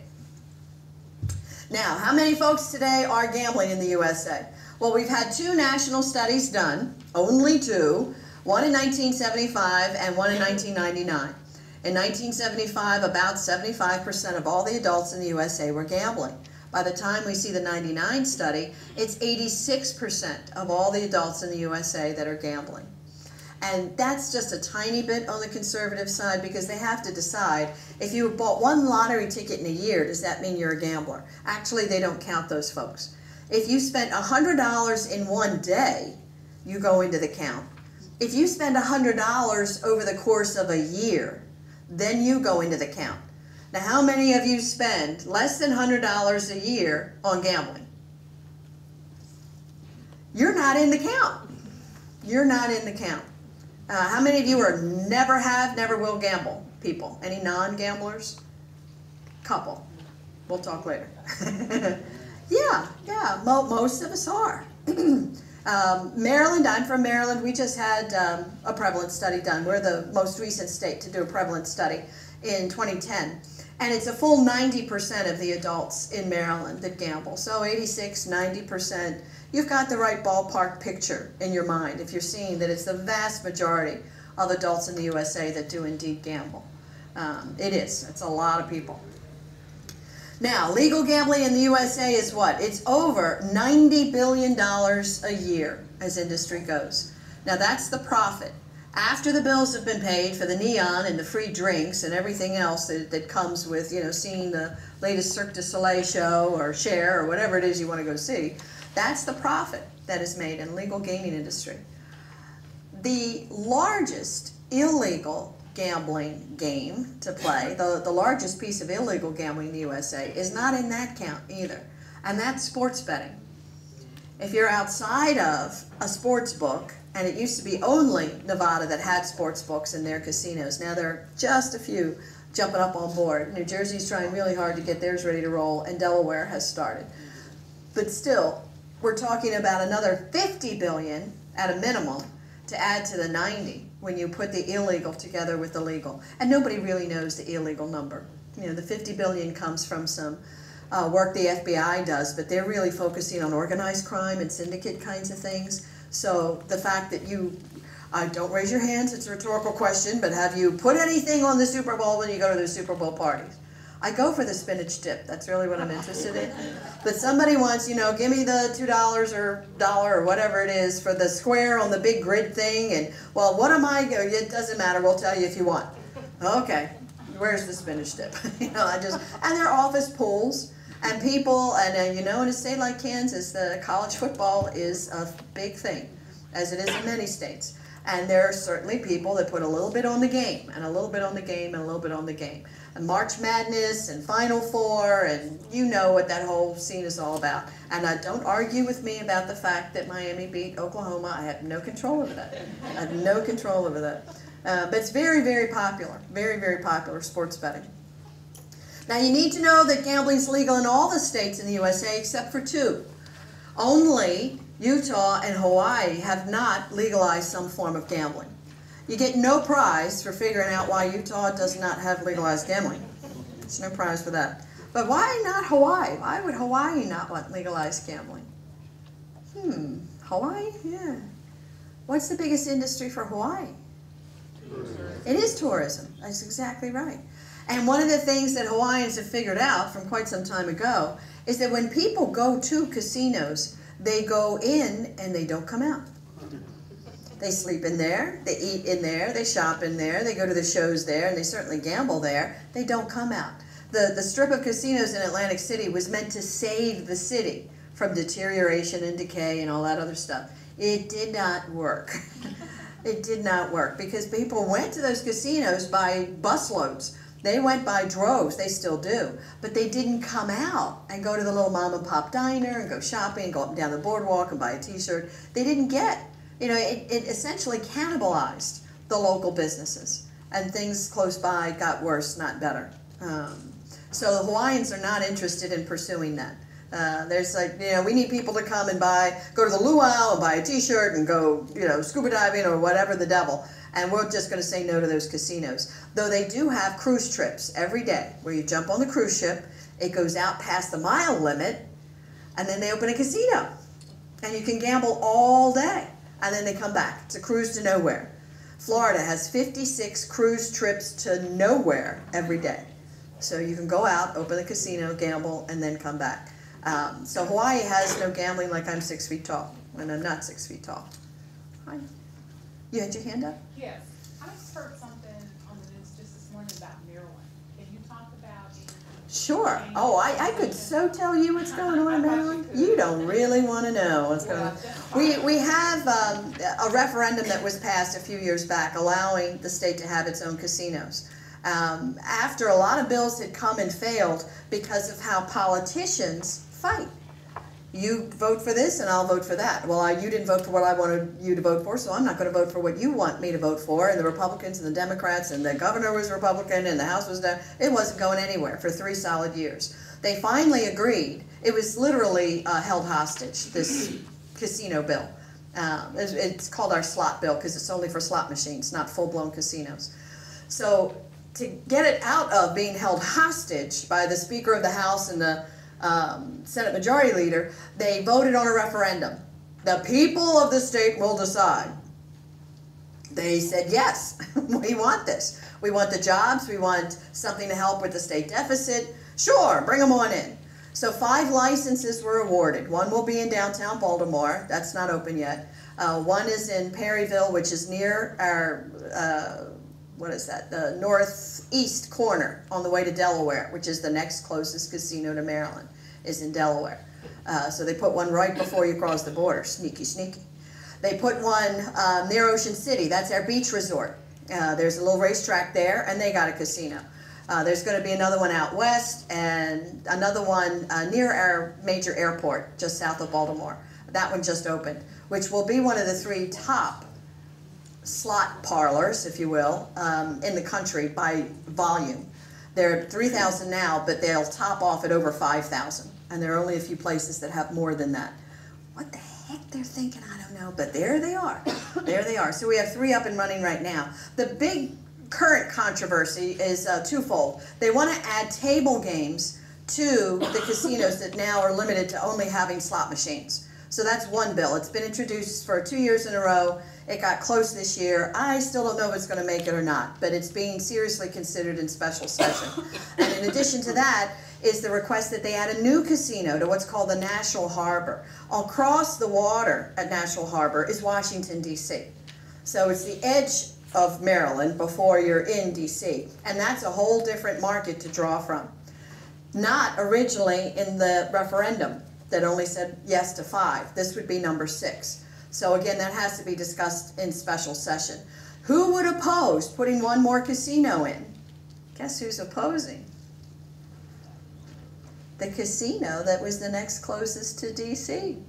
Now, how many folks today are gambling in the USA? Well, we've had 2 national studies done, only 2, one in 1975 and one in 1999. In 1975, about 75% of all the adults in the USA were gambling. By the time we see the 99 study, it's 86% of all the adults in the USA that are gambling. And that's just a tiny bit on the conservative side, because they have to decide, if you bought 1 lottery ticket in a year, does that mean you're a gambler? Actually, they don't count those folks. If you spent $100 in 1 day, you go into the count. If you spend $100 over the course of a year, then you go into the count. Now, how many of you spend less than $100 a year on gambling? You're not in the count. You're not in the count. How many of you are never have, never will gamble people? Any non-gamblers? Couple. We'll talk later. Yeah, most of us are. Maryland, I'm from Maryland. We just had a prevalence study done. We're the most recent state to do a prevalence study in 2010. And it's a full 90% of the adults in Maryland that gamble. So 86, 90%. You've got the right ballpark picture in your mind if you're seeing that it's the vast majority of adults in the USA that do indeed gamble. It is. It's a lot of people. Now, legal gambling in the USA is what? It's over $90 billion a year as industry goes. Now, that's the profit. After the bills have been paid for the neon and the free drinks and everything else that comes with, seeing the latest Cirque du Soleil show or Cher or whatever it is you want to go see, that's the profit that is made in the legal gaming industry. The largest illegal gambling game to play, the largest piece of illegal gambling in the USA, is not in that count either, and that's sports betting. If you're outside of a sports book, and it used to be only Nevada that had sports books in their casinos, now there are just a few jumping up on board. New Jersey's trying really hard to get theirs ready to roll, and Delaware has started. But still, we're talking about another $50 billion at a minimum to add to the 90 when you put the illegal together with the legal. And nobody really knows the illegal number. The $50 billion comes from some work the FBI does, but they're really focusing on organized crime and syndicate kinds of things. So the fact that you, don't raise your hands, it's a rhetorical question, but have you put anything on the Super Bowl when you go to the Super Bowl parties? I go for the spinach dip. That's really what I'm interested in. But somebody wants, give me the $2 or dollar or whatever it is for the square on the big grid thing. And, well, what am I? It doesn't matter. We'll tell you if you want. Okay, where's the spinach dip? And they're office pools. And people, and in a state like Kansas, the college football is a big thing, as it is in many states. And there are certainly people that put a little bit on the game, and a little bit on the game, and a little bit on the game. And March Madness, and Final Four, and you know what that whole scene is all about. And don't argue with me about the fact that Miami beat Oklahoma. I have no control over that. I have no control over that. But it's very, very popular, very, very popular sports betting. Now, you need to know that gambling is legal in all the states in the USA except for 2. Only Utah and Hawaii have not legalized some form of gambling. You get no prize for figuring out why Utah does not have legalized gambling. There's no prize for that. But why not Hawaii? Why would Hawaii not want legalized gambling? Hawaii? Yeah. What's the biggest industry for Hawaii? Tourism. It is tourism. That's exactly right. And one of the things that Hawaiians have figured out from quite some time ago is that when people go to casinos, they go in and they don't come out. They sleep in there, they eat in there, they shop in there, they go to the shows there, and they certainly gamble there. They don't come out. The strip of casinos in Atlantic City was meant to save the city from deterioration and decay and all that other stuff. It did not work. It did not work because people went to those casinos by busloads. They went by droves, they still do, but they didn't come out and go to the little mom and pop diner and go shopping and go up and down the boardwalk and buy a t-shirt. They didn't get, it essentially cannibalized the local businesses, and things close by got worse, not better. So the Hawaiians are not interested in pursuing that. There's like, we need people to come and go to the luau and buy a t-shirt and go, scuba diving or whatever the devil. And we're just going to say no to those casinos. Though they do have cruise trips every day where you jump on the cruise ship, it goes out past the mile limit, and then they open a casino. And you can gamble all day, and then they come back. It's a cruise to nowhere. Florida has 56 cruise trips to nowhere every day. So you can go out, open the casino, gamble, and then come back. So Hawaii has no gambling like I'm 6 feet tall, and I'm not 6 feet tall. Hi. You had your hand up? Yes. I just heard something on the news just this morning about Maryland. Can you talk about it? Sure. Oh, I could so tell you what's going on in Maryland. You don't really want to know what's going on. We have a referendum that was passed a few years back allowing the state to have its own casinos. After a lot of bills had come and failed because of how politicians fight. You vote for this and I'll vote for that. Well, you didn't vote for what I wanted you to vote for, so I'm not going to vote for what you want me to vote for. And the Republicans and the Democrats and the governor was Republican and the House was down. It wasn't going anywhere for 3 solid years. They finally agreed. It was literally held hostage, this casino bill. It's called our slot bill because it's only for slot machines, not full-blown casinos. So to get it out of being held hostage by the Speaker of the House and the Senate Majority Leader, they voted on a referendum. The people of the state will decide. They said, yes, we want this. We want the jobs. We want something to help with the state deficit. Sure, bring them on in. So 5 licenses were awarded. 1 will be in downtown Baltimore. That's not open yet. 1 is in Perryville, which is near our, the northeast corner on the way to Delaware, which is the next closest casino to Maryland, is in Delaware. So they put 1 right before you cross the border. Sneaky, sneaky. They put 1 near Ocean City. That's our beach resort. There's a little racetrack there, and they got a casino. There's going to be another one out west, and another one near our major airport, just south of Baltimore. That one just opened, which will be one of the 3 top slot parlors, if you will, in the country by volume. There are 3,000 now, but they'll top off at over 5,000. And there are only a few places that have more than that. What the heck they're thinking, I don't know, but there they are. There they are. So we have 3 up and running right now. The big current controversy is twofold. They want to add table games to the casinos that now are limited to only having slot machines. So that's one bill. It's been introduced for 2 years in a row. It got close this year. I still don't know if it's going to make it or not, but it's being seriously considered in special session. And in addition to that is the request that they add a new casino to what's called the National Harbor. Across the water at National Harbor is Washington, D.C. So it's the edge of Maryland before you're in D.C. And that's a whole different market to draw from. Not originally in the referendum that only said yes to 5. This would be number 6. So again, that has to be discussed in special session. Who would oppose putting 1 more casino in? Guess who's opposing? The casino that was the next closest to D.C.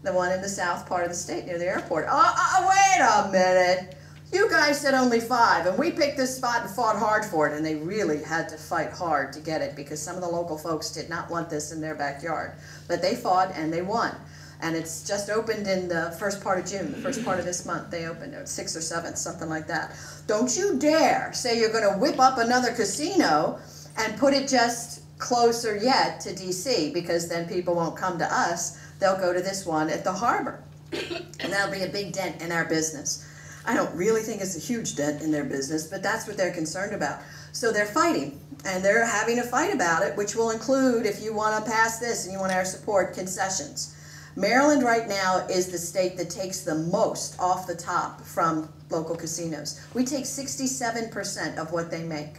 The one in the south part of the state near the airport. Wait a minute. You guys said only 5, and we picked this spot and fought hard for it, and they really had to fight hard to get it because some of the local folks did not want this in their backyard. But they fought and they won. And it's just opened in the first part of June, the first part of this month. They opened it, 6th or 7th, something like that. Don't you dare say you're going to whip up another casino and put it just closer yet to DC, because then people won't come to us. They'll go to this one at the harbor. And that'll be a big dent in our business. I don't really think it's a huge dent in their business, but that's what they're concerned about. So they're fighting, and they're having a fight about it, which will include, if you want to pass this and you want our support, concessions. Maryland right now is the state that takes the most off the top from local casinos. We take 67% of what they make.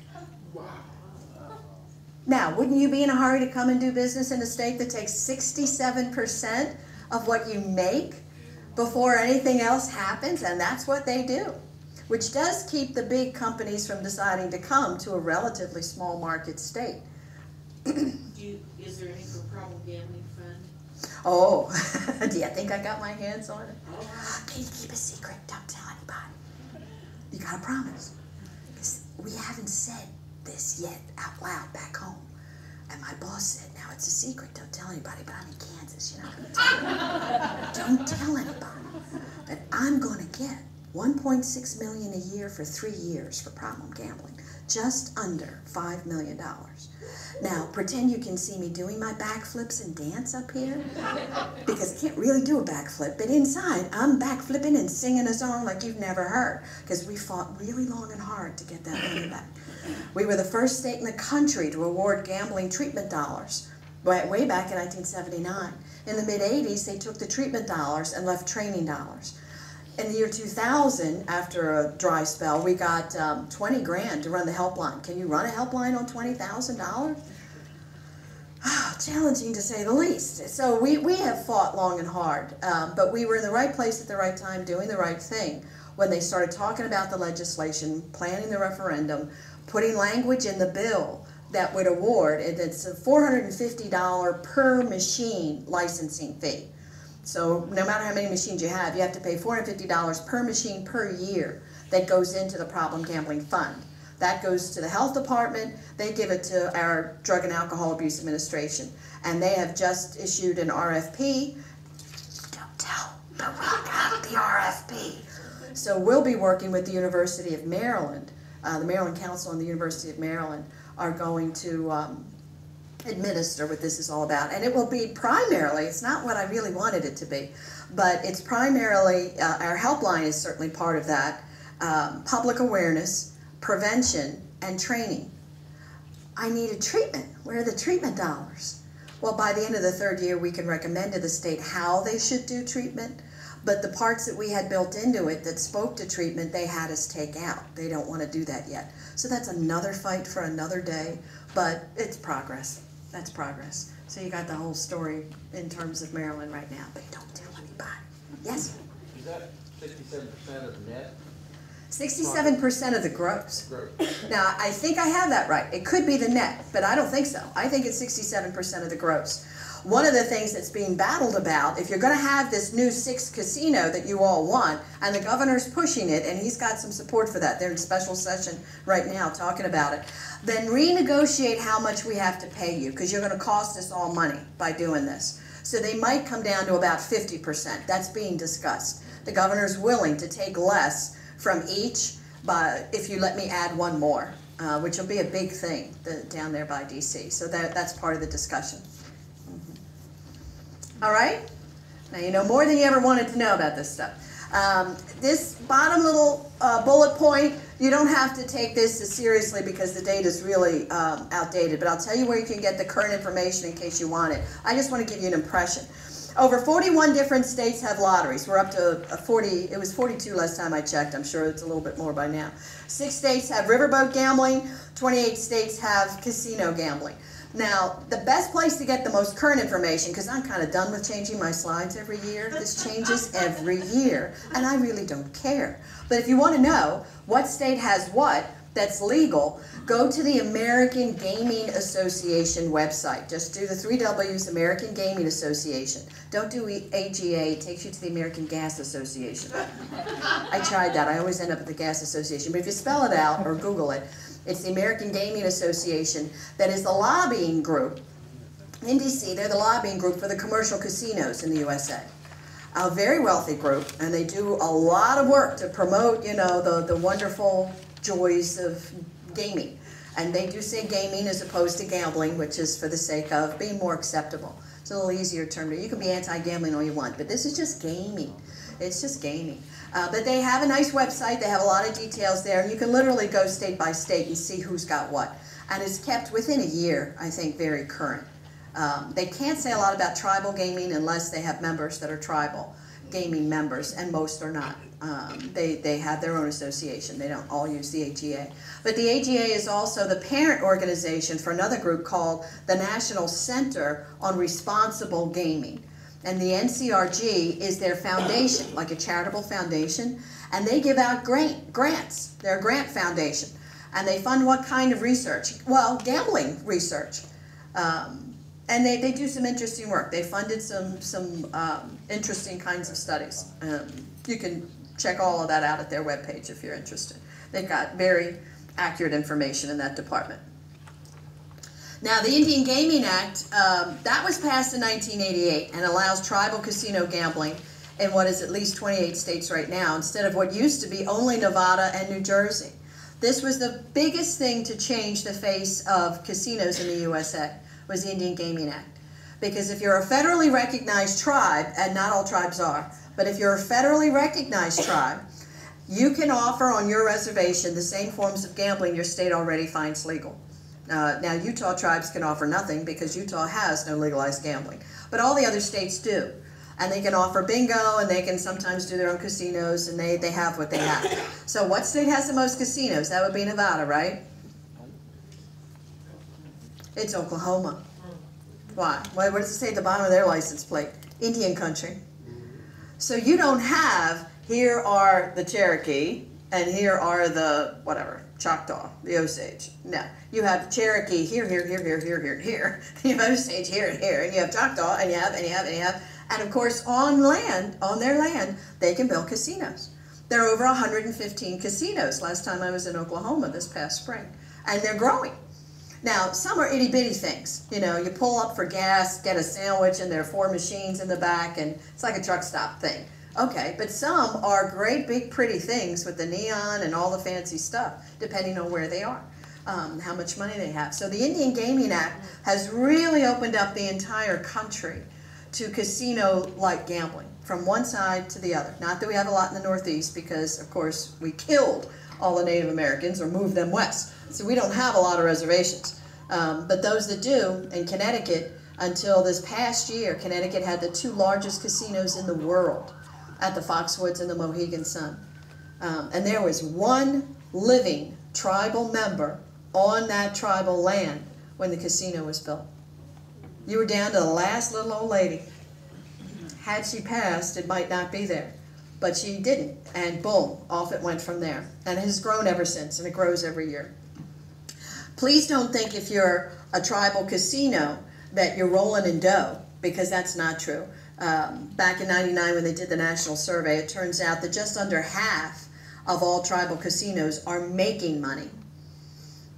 Wow. Now, wouldn't you be in a hurry to come and do business in a state that takes 67% of what you make before anything else happens? And that's what they do, which does keep the big companies from deciding to come to a relatively small market state. Is there any for problem gambling fund? Oh, do you think I got my hands on it? Please keep a secret. Don't tell anybody. You gotta promise. 'Cause we haven't said this yet out loud back home. And my boss said, now it's a secret. Don't tell anybody, but I'm in Kansas. You're not gonna tell anybody. Don't tell anybody. But I'm gonna get $1.6 million a year for 3 years for problem gambling. Just under $5 million. Now, pretend you can see me doing my backflips and dance up here, because I can't really do a backflip, but inside, I'm backflipping and singing a song like you've never heard, because we fought really long and hard to get that money back. We were the first state in the country to award gambling treatment dollars, way back in 1979. In the mid-'80s, they took the treatment dollars and left training dollars. In the year 2000, after a dry spell, we got 20 grand to run the helpline. Can you run a helpline on $20,000? Challenging to say the least. So we have fought long and hard, but we were in the right place at the right time, doing the right thing, when they started talking about the legislation, planning the referendum, putting language in the bill that would award, and it's a $450 per machine licensing fee. So no matter how many machines you have to pay $450 per machine per year that goes into the problem gambling fund. That goes to the health department. They give it to our Drug and Alcohol Abuse Administration. And they have just issued an RFP. Don't tell, but we got the RFP. So we'll be working with the University of Maryland. The Maryland Council and the University of Maryland are going to administer what this is all about. And it will be primarily, it's not what I really wanted it to be, but it's primarily, our helpline is certainly part of that, public awareness, prevention, and training. I needed treatment. Where are the treatment dollars? Well, by the end of the 3rd year, we can recommend to the state how they should do treatment, but the parts that we had built into it that spoke to treatment, they had us take out. They don't want to do that yet. So that's another fight for another day, but it's progress. That's progress. So you got the whole story in terms of Maryland right now, but don't tell anybody. Yes? Is that 67% of the net? 67% of the gross. Gross. Now, I think I have that right. It could be the net, but I don't think so. I think it's 67% of the gross. One of the things that's being battled about, if you're going to have this new 6th casino that you all want, and the governor's pushing it, and he's got some support for that, they're in special session right now talking about it, then renegotiate how much we have to pay you, because you're going to cost us all money by doing this. So they might come down to about 50%. That's being discussed. The governor's willing to take less from each, but if you let me add one more, which will be a big thing down there by DC. So that's part of the discussion. All right? Now you know more than you ever wanted to know about this stuff. This bottom little bullet point, you don't have to take this as seriously because the data is really outdated, but I'll tell you where you can get the current information in case you want it. I just want to give you an impression. Over 41 different states have lotteries. We're up to 40, it was 42 last time I checked. I'm sure it's a little bit more by now. 6 states have riverboat gambling, 28 states have casino gambling. Now, the best place to get the most current information, because I'm kind of done with changing my slides every year. This changes every year, and I really don't care. But if you want to know what state has what that's legal, go to the American Gaming Association website. Just do the 3 W's, American Gaming Association. Don't do AGA, it takes you to the American Gas Association. I tried that, I always end up at the Gas Association. But if you spell it out or Google it, it's the American Gaming Association that is the lobbying group In DC, they're the lobbying group for the commercial casinos in the USA. A very wealthy group, and they do a lot of work to promote, you know, the wonderful joys of gaming. And they do say gaming as opposed to gambling, which is for the sake of being more acceptable. It's a little easier term. You can be anti-gambling all you want, but this is just gaming. It's just gaming. But they have a nice website. They have a lot of details there. And you can literally go state by state and see who's got what. And it's kept within a year, I think, very current. They can't say a lot about tribal gaming unless they have members that are tribal gaming members, and most are not. They have their own association. They don't all use the AGA. But the AGA is also the parent organization for another group called the National Center on Responsible Gaming. And the NCRG is their foundation, like a charitable foundation, and they give out grants. They're a grant foundation. And they fund what kind of research? Well, gambling research. And they do some interesting work. They funded some interesting kinds of studies. You can check all of that out at their webpage if you're interested. They've got very accurate information in that department. Now, the Indian Gaming Act, that was passed in 1988 and allows tribal casino gambling in what is at least 28 states right now, instead of what used to be only Nevada and New Jersey. This was the biggest thing to change the face of casinos in the USA, was the Indian Gaming Act. Because if you're a federally recognized tribe, and not all tribes are, but if you're a federally recognized tribe, you can offer on your reservation the same forms of gambling your state already finds legal. Now, Utah tribes can offer nothing because Utah has no legalized gambling, but all the other states do. And they can offer bingo, and they can sometimes do their own casinos, and they have what they have. So what state has the most casinos? That would be Nevada, right? It's Oklahoma. Why? What does it say at the bottom of their license plate? Indian country. So you don't have, here are the Cherokee, and here are the, whatever, Choctaw, the Osage. No, you have Cherokee here. You have Osage here and here, and you have Choctaw, and you have. And of course, on their land, they can build casinos. There are over 115 casinos last time I was in Oklahoma this past spring, and they're growing. Now, some are itty-bitty things. You know, you pull up for gas, get a sandwich, and there are 4 machines in the back, and it's like a truck stop thing. Okay, but some are great, big, pretty things with the neon and all the fancy stuff, depending on where they are, how much money they have. So the Indian Gaming Act has really opened up the entire country to casino-like gambling, from one side to the other. Not that we have a lot in the Northeast, because, of course, we killed all the Native Americans or moved them west. So we don't have a lot of reservations. But those that do, in Connecticut, until this past year, Connecticut had the 2 largest casinos in the world at the Foxwoods and the Mohegan Sun. And there was 1 living tribal member on that tribal land when the casino was built. You were down to the last little old lady. Had she passed, it might not be there. But she didn't, and boom, off it went from there. And it has grown ever since, and it grows every year. Please don't think if you're a tribal casino that you're rolling in dough, because that's not true. Back in '99 when they did the national survey, it turns out that just under half of all tribal casinos are making money.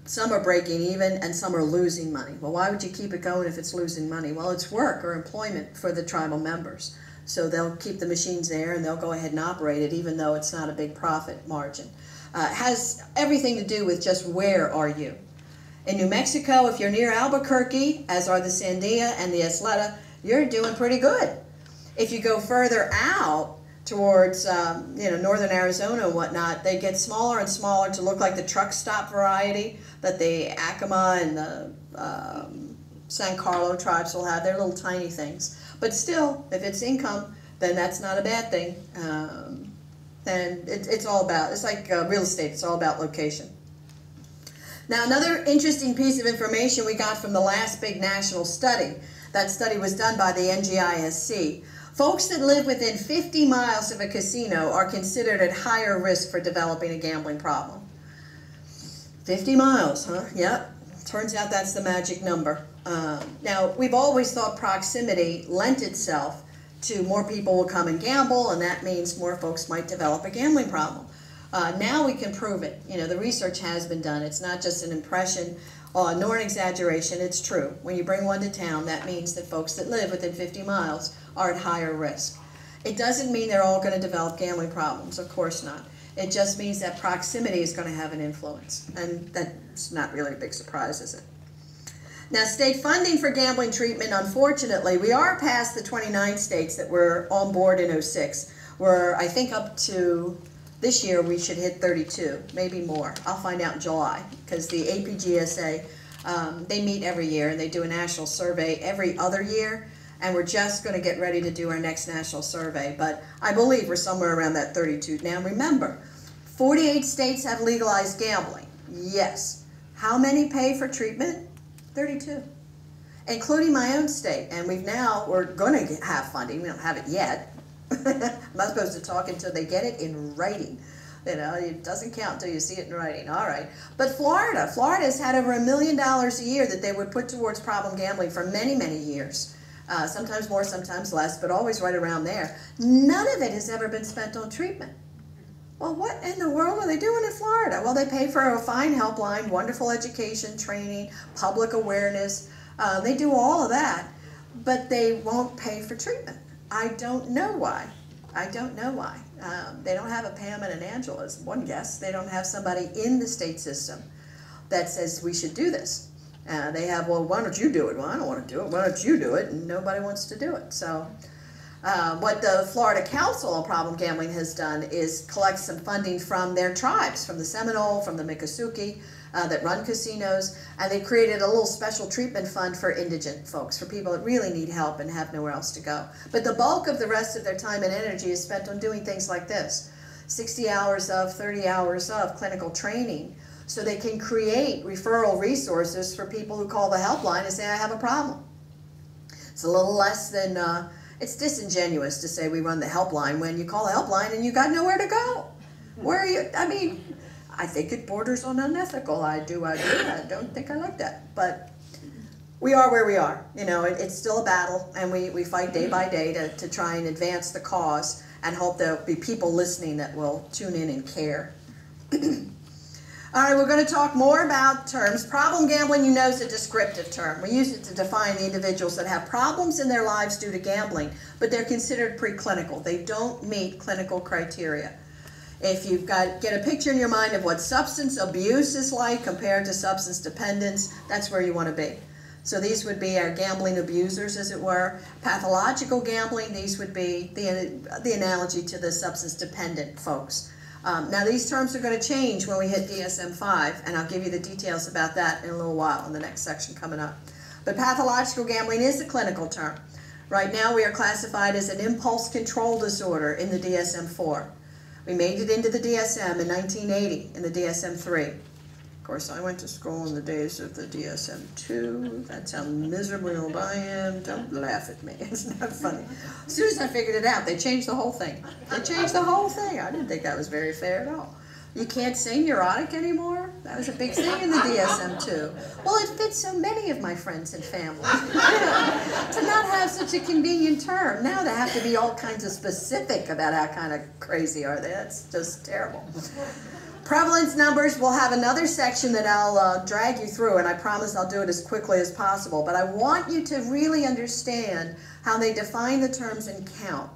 Some are breaking even, and some are losing money. Well, why would you keep it going if it's losing money? Well, it's work or employment for the tribal members. So they'll keep the machines there, and they'll go ahead and operate it, even though it's not a big profit margin. It has everything to do with just where are you. In New Mexico, if you're near Albuquerque, as are the Sandia and the Isleta, you're doing pretty good. If you go further out towards northern Arizona and whatnot, they get smaller and smaller to look like the truck stop variety that the Acoma and the San Carlo tribes will have. They're little tiny things. But still, if it's income, then that's not a bad thing. And it's all about, it's like real estate, it's all about location. Now, another interesting piece of information we got from the last big national study. That study was done by the NGISC. Folks that live within 50 miles of a casino are considered at higher risk for developing a gambling problem. 50 miles, huh? Yep. Turns out that's the magic number. Now, we've always thought proximity lent itself to more people will come and gamble, and that means more folks might develop a gambling problem. Now we can prove it. You know, the research has been done. It's not just an impression. Nor an exaggeration, it's true. When you bring one to town, that means that folks that live within 50 miles are at higher risk. It doesn't mean they're all going to develop gambling problems, of course not. It just means that proximity is going to have an influence, and that's not really a big surprise, is it? Now, state funding for gambling treatment, unfortunately, we are past the 29 states that were on board in '06. We're, I think, up to this year we should hit 32, maybe more. I'll find out in July, because the APGSA, they meet every year and they do a national survey every other year, and we're just going to get ready to do our next national survey. But I believe we're somewhere around that 32. Now remember, 48 states have legalized gambling. Yes. How many pay for treatment? 32. Including my own state. And we're going to have funding. We don't have it yet. I'm not supposed to talk until they get it in writing. You know, it doesn't count until you see it in writing. All right. But Florida's had over $1 million a year that they would put towards problem gambling for many, many years. Sometimes more, sometimes less, but always right around there. None of it has ever been spent on treatment. Well, what in the world are they doing in Florida? Well, they pay for a fine helpline, wonderful education, training, public awareness. They do all of that, but they won't pay for treatment. I don't know why. I don't know why. They don't have a Pam and an Angela, is one guess. They don't have somebody in the state system that says we should do this. They have, well, why don't you do it? Well, I don't want to do it. Why don't you do it? And nobody wants to do it. So what the Florida Council on Problem Gambling has done is collect some funding from their tribes, from the Seminole, from the Miccosukee, that run casinos, and they created a little special treatment fund for indigent folks, for people that really need help and have nowhere else to go. But the bulk of the rest of their time and energy is spent on doing things like this. 60 hours of, 30 hours of clinical training, so they can create referral resources for people who call the helpline and say, I have a problem. It's a little less than, it's disingenuous to say we run the helpline when you call the helpline and you got nowhere to go. Where are you? I mean, I think it borders on unethical. I do. I don't think I like that. But we are where we are. You know, it's still a battle, and we fight day by day to try and advance the cause and hope there'll be people listening that will tune in and care. All right, we're going to talk more about terms. Problem gambling, you know, is a descriptive term. We use it to define the individuals that have problems in their lives due to gambling, but they're considered preclinical. They don't meet clinical criteria. If you've got, get a picture in your mind of what substance abuse is like compared to substance dependence, that's where you want to be. So these would be our gambling abusers, as it were. Pathological gambling, these would be the analogy to the substance dependent folks. Now these terms are going to change when we hit DSM-5, and I'll give you the details about that in a little while in the next section coming up. But pathological gambling is a clinical term. Right now we are classified as an impulse control disorder in the DSM-4. We made it into the DSM in 1980 in the DSM-3. Of course, I went to school in the days of the DSM-2. That's how miserably old I am. Don't laugh at me. It's not funny. As soon as I figured it out, they changed the whole thing. They changed the whole thing. I didn't think that was very fair at all. You can't say neurotic anymore? That was a big thing in the DSM-2. Well, it fits so many of my friends and family. To not have such a convenient term. Now they have to be all kinds of specific about how kind of crazy are they. That's just terrible. Prevalence numbers, we'll have another section that I'll drag you through, and I promise I'll do it as quickly as possible. But I want you to really understand how they define the terms and count.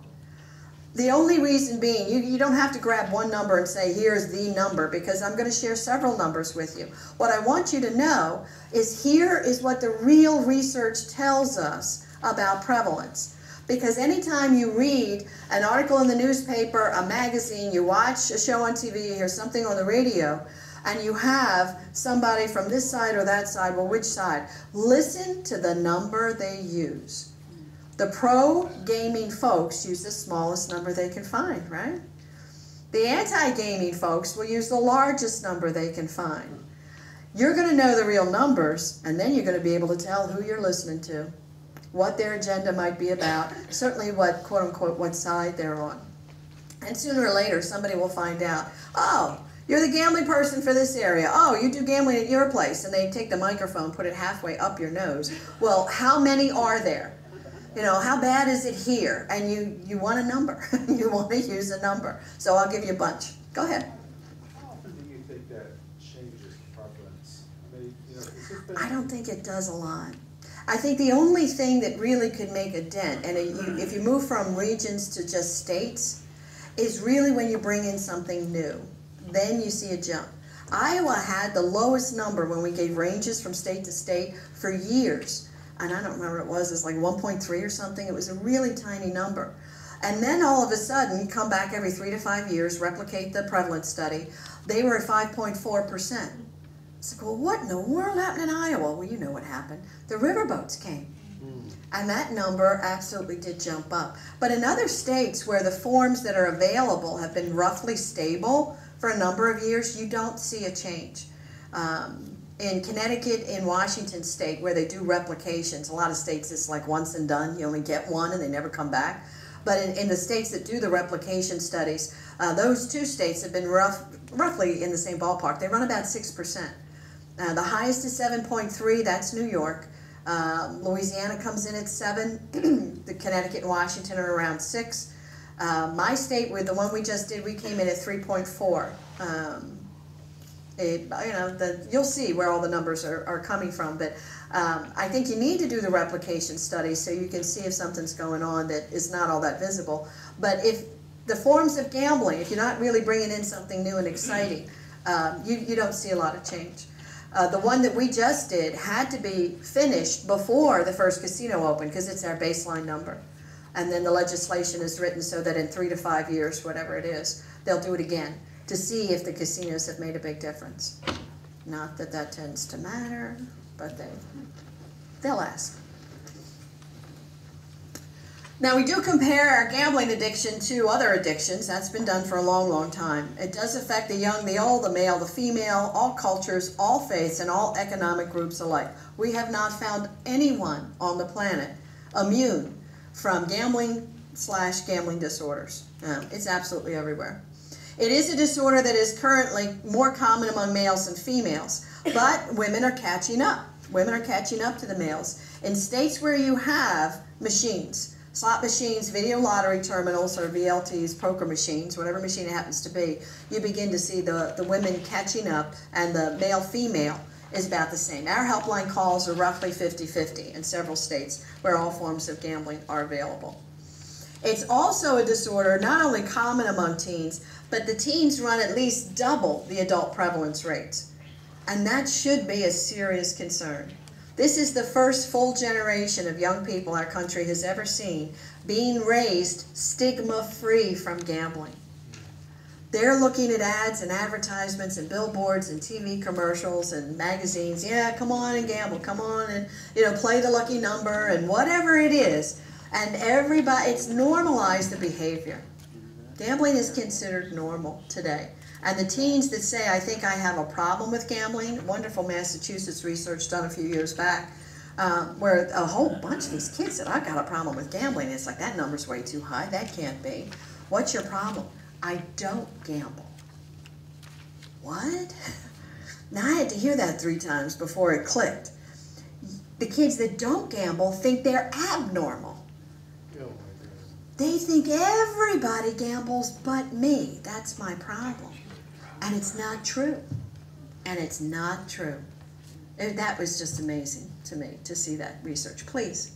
The only reason being, you don't have to grab one number and say, here's the number, because I'm going to share several numbers with you. What I want you to know is here is what the real research tells us about prevalence. Because anytime you read an article in the newspaper, a magazine, you watch a show on TV, you hear something on the radio, and you have somebody from this side or that side, well, which side? Listen to the number they use. The pro-gaming folks use the smallest number they can find, right? The anti-gaming folks will use the largest number they can find. You're going to know the real numbers, and then you're going to be able to tell who you're listening to, what their agenda might be about, certainly what, quote-unquote, what side they're on. And sooner or later, somebody will find out, oh, you're the gambling person for this area. Oh, you do gambling at your place. And they take the microphone, put it halfway up your nose. Well, how many are there? You know, how bad is it here? And you want a number. You want to use a number. So I'll give you a bunch. Go ahead. How often do you think that changes preference? I mean, I don't think it does a lot. I think the only thing that really could make a dent, and if you move from regions to just states, is really when you bring in something new. Then you see a jump. Iowa had the lowest number when we gave ranges from state to state for years. And I don't remember what it was, it's like 1.3 or something. It was a really tiny number. And then all of a sudden, come back every 3 to 5 years, replicate the prevalence study, they were at 5.4%. It's like, well, what in the world happened in Iowa? Well, you know what happened. The riverboats came. And that number absolutely did jump up. But in other states where the forms that are available have been roughly stable for a number of years, you don't see a change. In Connecticut, in Washington state, where they do replications, a lot of states it's like once and done. You only get one and they never come back. But in the states that do the replication studies, those two states have been roughly in the same ballpark. They run about 6%. The highest is 7.3, that's New York. Louisiana comes in at 7. The Connecticut and Washington are around 6. My state, with the one we just did, we came in at 3.4. You'll see where all the numbers are coming from, but I think you need to do the replication study so you can see if something's going on that is not all that visible. But if the forms of gambling, if you're not really bringing in something new and exciting, you don't see a lot of change. The one that we just did had to be finished before the first casino opened because it's our baseline number. And then the legislation is written so that in 3 to 5 years, whatever it is, they'll do it again to see if the casinos have made a big difference. Not that that tends to matter, but they'll ask. Now, we do compare our gambling addiction to other addictions. That's been done for a long, long time. It does affect the young, the old, the male, the female, all cultures, all faiths, and all economic groups alike. We have not found anyone on the planet immune from gambling/gambling disorders. It's absolutely everywhere. It is a disorder that is currently more common among males than females, but women are catching up. Women are catching up to the males. In states where you have machines, slot machines, video lottery terminals, or VLTs, poker machines, whatever machine it happens to be, you begin to see the women catching up, and the male-female is about the same. Our helpline calls are roughly 50-50 in several states where all forms of gambling are available. It's also a disorder not only common among teens, but the teens run at least double the adult prevalence rates. And that should be a serious concern. This is the first full generation of young people our country has ever seen being raised stigma-free from gambling. They're looking at ads and advertisements and billboards and TV commercials and magazines. Yeah, come on and gamble. Come on and, play the lucky number and whatever it is. And everybody, it's normalized the behavior. Gambling is considered normal today. And the teens that say, I think I have a problem with gambling, wonderful Massachusetts research done a few years back, where a whole bunch of these kids said, I've got a problem with gambling. It's like, that number's way too high. That can't be. What's your problem? I don't gamble. What? Now, I had to hear that 3 times before it clicked. The kids that don't gamble think they're abnormal. They think everybody gambles but me. That's my problem. And it's not true. And it's not true. That was just amazing to me to see that research. Please.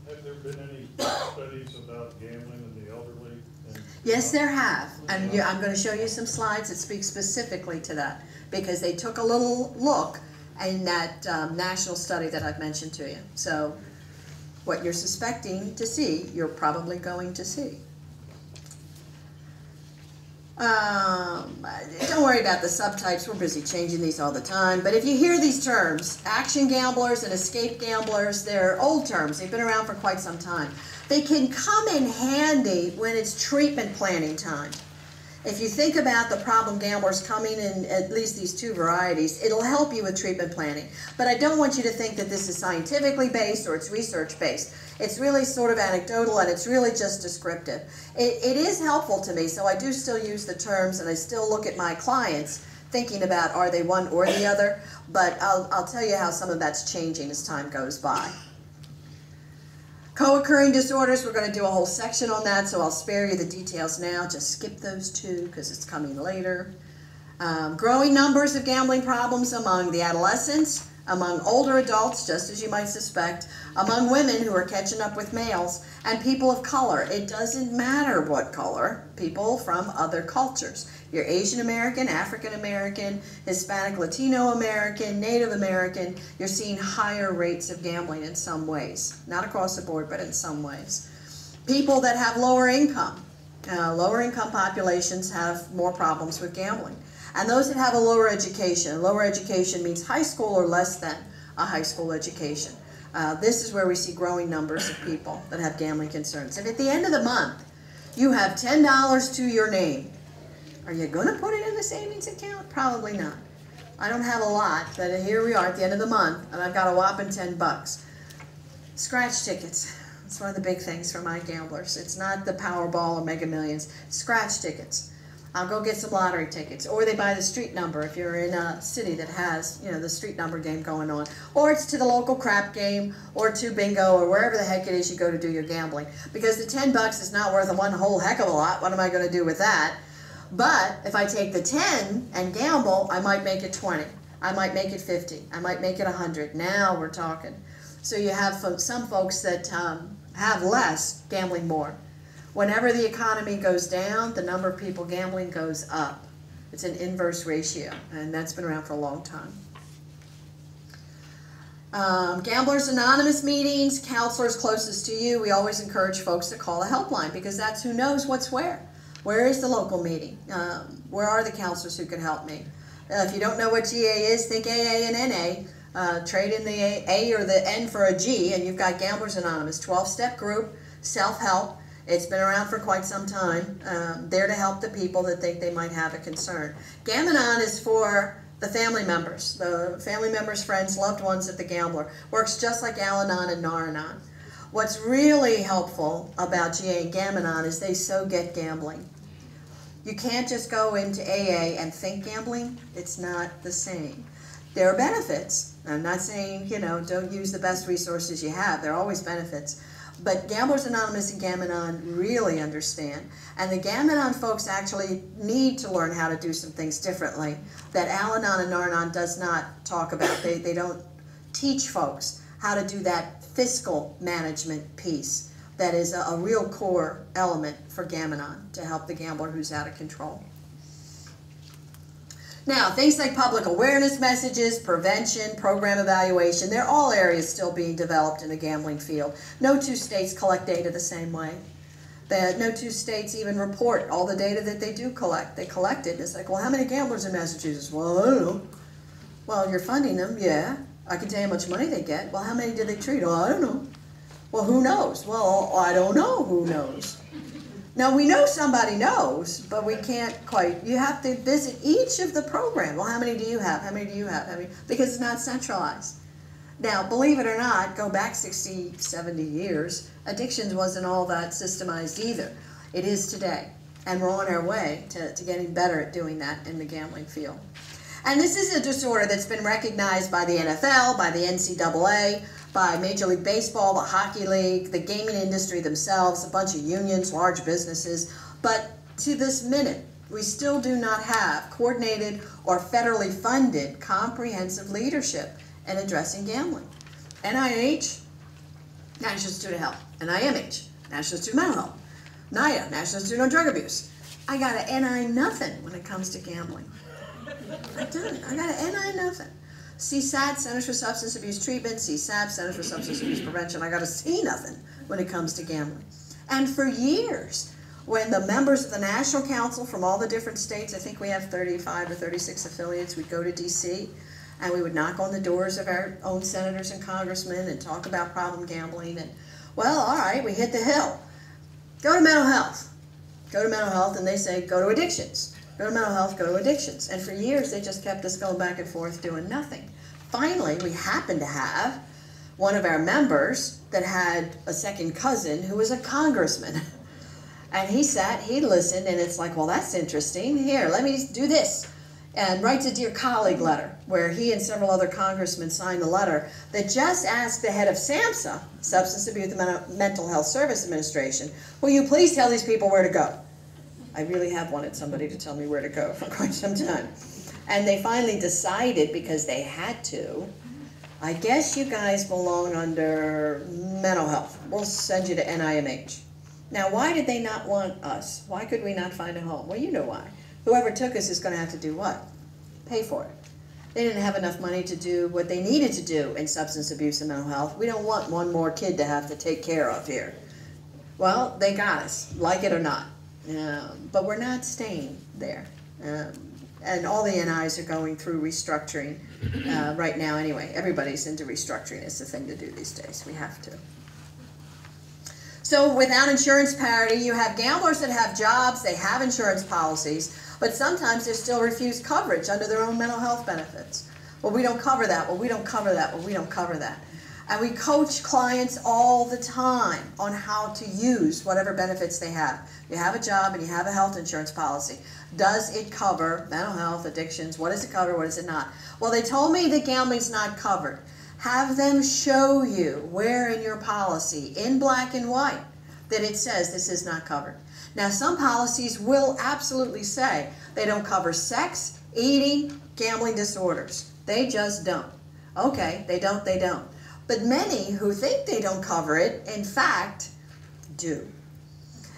Have there been any studies about gambling in the elderly? Yes, there have. And I'm going to show you some slides that speak specifically to that, because they took a little look in that national study that I've mentioned to you. So what you're suspecting to see, you're probably going to see. Don't worry about the subtypes. We're busy changing these all the time. But if you hear these terms, action gamblers and escape gamblers, they're old terms. They've been around for quite some time. They can come in handy when it's treatment planning time. If you think about the problem gamblers coming in at least these 2 varieties, it'll help you with treatment planning. But I don't want you to think that this is scientifically based or it's research based. It's really sort of anecdotal, and it's really just descriptive. It is helpful to me, so I do still use the terms, and I still look at my clients thinking about, are they one or the other? But I'll tell you how some of that's changing as time goes by. Co-occurring disorders, we're going to do a whole section on that, so I'll spare you the details now. Just skip those 2 because it's coming later. Growing numbers of gambling problems among the adolescents, among older adults, just as you might suspect, among women who are catching up with males, and people of color. It doesn't matter what color, people from other cultures. You're Asian American, African American, Hispanic, Latino American, Native American, you're seeing higher rates of gambling in some ways. Not across the board, but in some ways. People that have lower income populations have more problems with gambling. And those that have a lower education means high school or less than a high school education. This is where we see growing numbers of people that have gambling concerns. If at the end of the month you have $10 to your name, are you going to put it in the savings account? Probably not. I don't have a lot, but here we are at the end of the month, and I've got a whopping $10. Scratch tickets. It's one of the big things for my gamblers. It's not the Powerball or Mega Millions. Scratch tickets. I'll go get some lottery tickets. Or they buy the street number if you're in a city that has, you know, the street number game going on. Or it's to the local crap game or to bingo or wherever the heck it is you go to do your gambling. Because the $10 is not worth one whole heck of a lot. What am I going to do with that? But if I take the 10 and gamble, I might make it 20. I might make it 50. I might make it 100. Now we're talking. So you have some folks that have less gambling more. Whenever the economy goes down, the number of people gambling goes up. It's an inverse ratio, and that's been around for a long time. Gamblers Anonymous meetings, counselors closest to you, we always encourage folks to call a helpline because that's who knows what's where. Where is the local meeting? Where are the counselors who can help me? If you don't know what GA is, think AA and NA. Trade in the A or the N for a G, and you've got Gamblers Anonymous, 12-step group, self-help. It's been around for quite some time, there to help the people that think they might have a concern. Gam-Anon is for the family members, friends, loved ones of the gambler. Works just like Al-Anon and Nar-Anon. What's really helpful about GA and Gam-Anon is they so get gambling. You can't just go into AA and think gambling. It's not the same. There are benefits. I'm not saying, you know, don't use the best resources you have. There are always benefits. But Gamblers Anonymous and Gam-Anon really understand. And the Gam-Anon folks actually need to learn how to do some things differently that Al-Anon and Nar-Anon does not talk about. They don't teach folks how to do that fiscal management piece that is a real core element for Gam-Anon to help the gambler who's out of control. Now, things like public awareness messages, prevention, program evaluation, they're all areas still being developed in the gambling field. No two states collect data the same way. No two states even report all the data that they do collect. They collect it, and it's like, well, how many gamblers in Massachusetts? Well, I don't know. Well, you're funding them, yeah. I can tell you how much money they get. Well, how many do they treat? Oh, I don't know. Well, who knows? Well, I don't know who knows. Now, we know somebody knows, but we can't quite. You have to visit each of the programs. Well, how many do you have? How many do you have? How many? Because it's not centralized. Now, believe it or not, go back 60, 70 years, addictions wasn't all that systemized either. It is today, and we're on our way to getting better at doing that in the gambling field. And this is a disorder that's been recognized by the NFL, by the NCAA, by Major League Baseball, the Hockey League, the gaming industry themselves, a bunch of unions, large businesses. But to this minute, we still do not have coordinated or federally funded comprehensive leadership in addressing gambling. NIH, National Institute of Health. NIMH, National Institute of Mental Health. NIDA, National Institute on Drug Abuse. I got an NI nothing when it comes to gambling. I don't. I got an NI nothing. CSAT, Centers for Substance Abuse Treatment, CSAP, Centers for Substance Abuse Prevention. I got a C nothing when it comes to gambling. And for years, when the members of the National Council from all the different states, I think we have 35 or 36 affiliates, would go to DC and we would knock on the doors of our own senators and congressmen and talk about problem gambling. And, well, all right, we hit the hill. Go to mental health. Go to mental health, and they say, go to addictions. Go to mental health, go to addictions. And for years, they just kept us going back and forth doing nothing. Finally, we happened to have one of our members that had a second cousin who was a congressman. And he sat, he listened, and it's like, well, that's interesting. Here, let me do this. And writes a Dear Colleague letter, where he and several other congressmen signed a letter that just asked the head of SAMHSA, Substance Abuse and Mental Health Service Administration, will you please tell these people where to go? I really have wanted somebody to tell me where to go for quite some time. And they finally decided, because they had to, I guess you guys belong under mental health. We'll send you to NIMH. Now, why did they not want us? Why could we not find a home? Well, you know why. Whoever took us is going to have to do what? Pay for it. They didn't have enough money to do what they needed to do in substance abuse and mental health. We don't want one more kid to have to take care of here. Well, they got us, like it or not. But we're not staying there. And all the NIs are going through restructuring right now anyway. Everybody's into restructuring. It's the thing to do these days. We have to. So without insurance parity, you have gamblers that have jobs, they have insurance policies, but sometimes they're still refused coverage under their own mental health benefits. Well, we don't cover that. Well, we don't cover that. Well, we don't cover that. And we coach clients all the time on how to use whatever benefits they have. You have a job and you have a health insurance policy. Does it cover mental health, addictions? What does it cover? What does it not? Well, they told me that gambling's not covered. Have them show you where in your policy, in black and white, that it says this is not covered. Now, some policies will absolutely say they don't cover sex, eating, gambling disorders. They just don't. Okay, they don't. But many who think they don't cover it, in fact, do.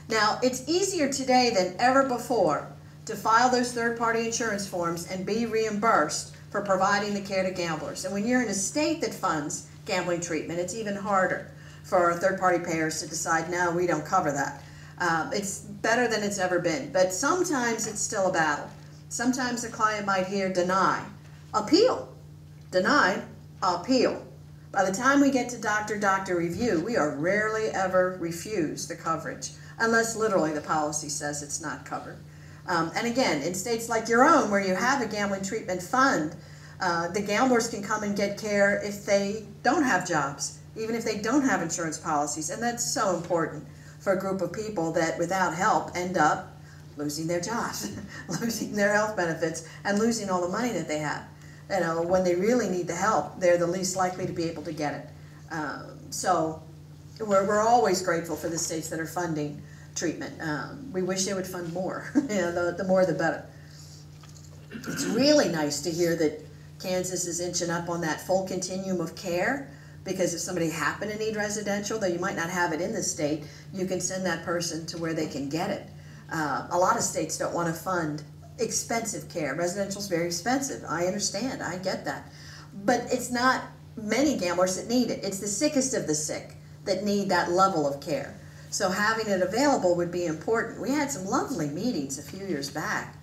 Now, it's easier today than ever before to file those third-party insurance forms and be reimbursed for providing the care to gamblers. And when you're in a state that funds gambling treatment, it's even harder for third-party payers to decide, no, we don't cover that. It's better than it's ever been, but sometimes it's still a battle. Sometimes the client might hear deny, appeal, deny, appeal. By the time we get to doctor review, we are rarely ever refused the coverage, unless literally the policy says it's not covered. And again, in states like your own, where you have a gambling treatment fund, the gamblers can come and get care if they don't have jobs, even if they don't have insurance policies. And that's so important for a group of people that without help end up losing their jobs, losing their health benefits, and losing all the money that they have. You know, when they really need the help, they're the least likely to be able to get it. So we're always grateful for the states that are funding treatment. We wish they would fund more. You know, the more the better. It's really nice to hear that Kansas is inching up on that full continuum of care, because if somebody happened to need residential, though you might not have it in the state, you can send that person to where they can get it. A lot of states don't want to fund expensive care. Residential is very expensive. I understand. I get that. But it's not many gamblers that need it. It's the sickest of the sick that need that level of care. So having it available would be important. We had some lovely meetings a few years back.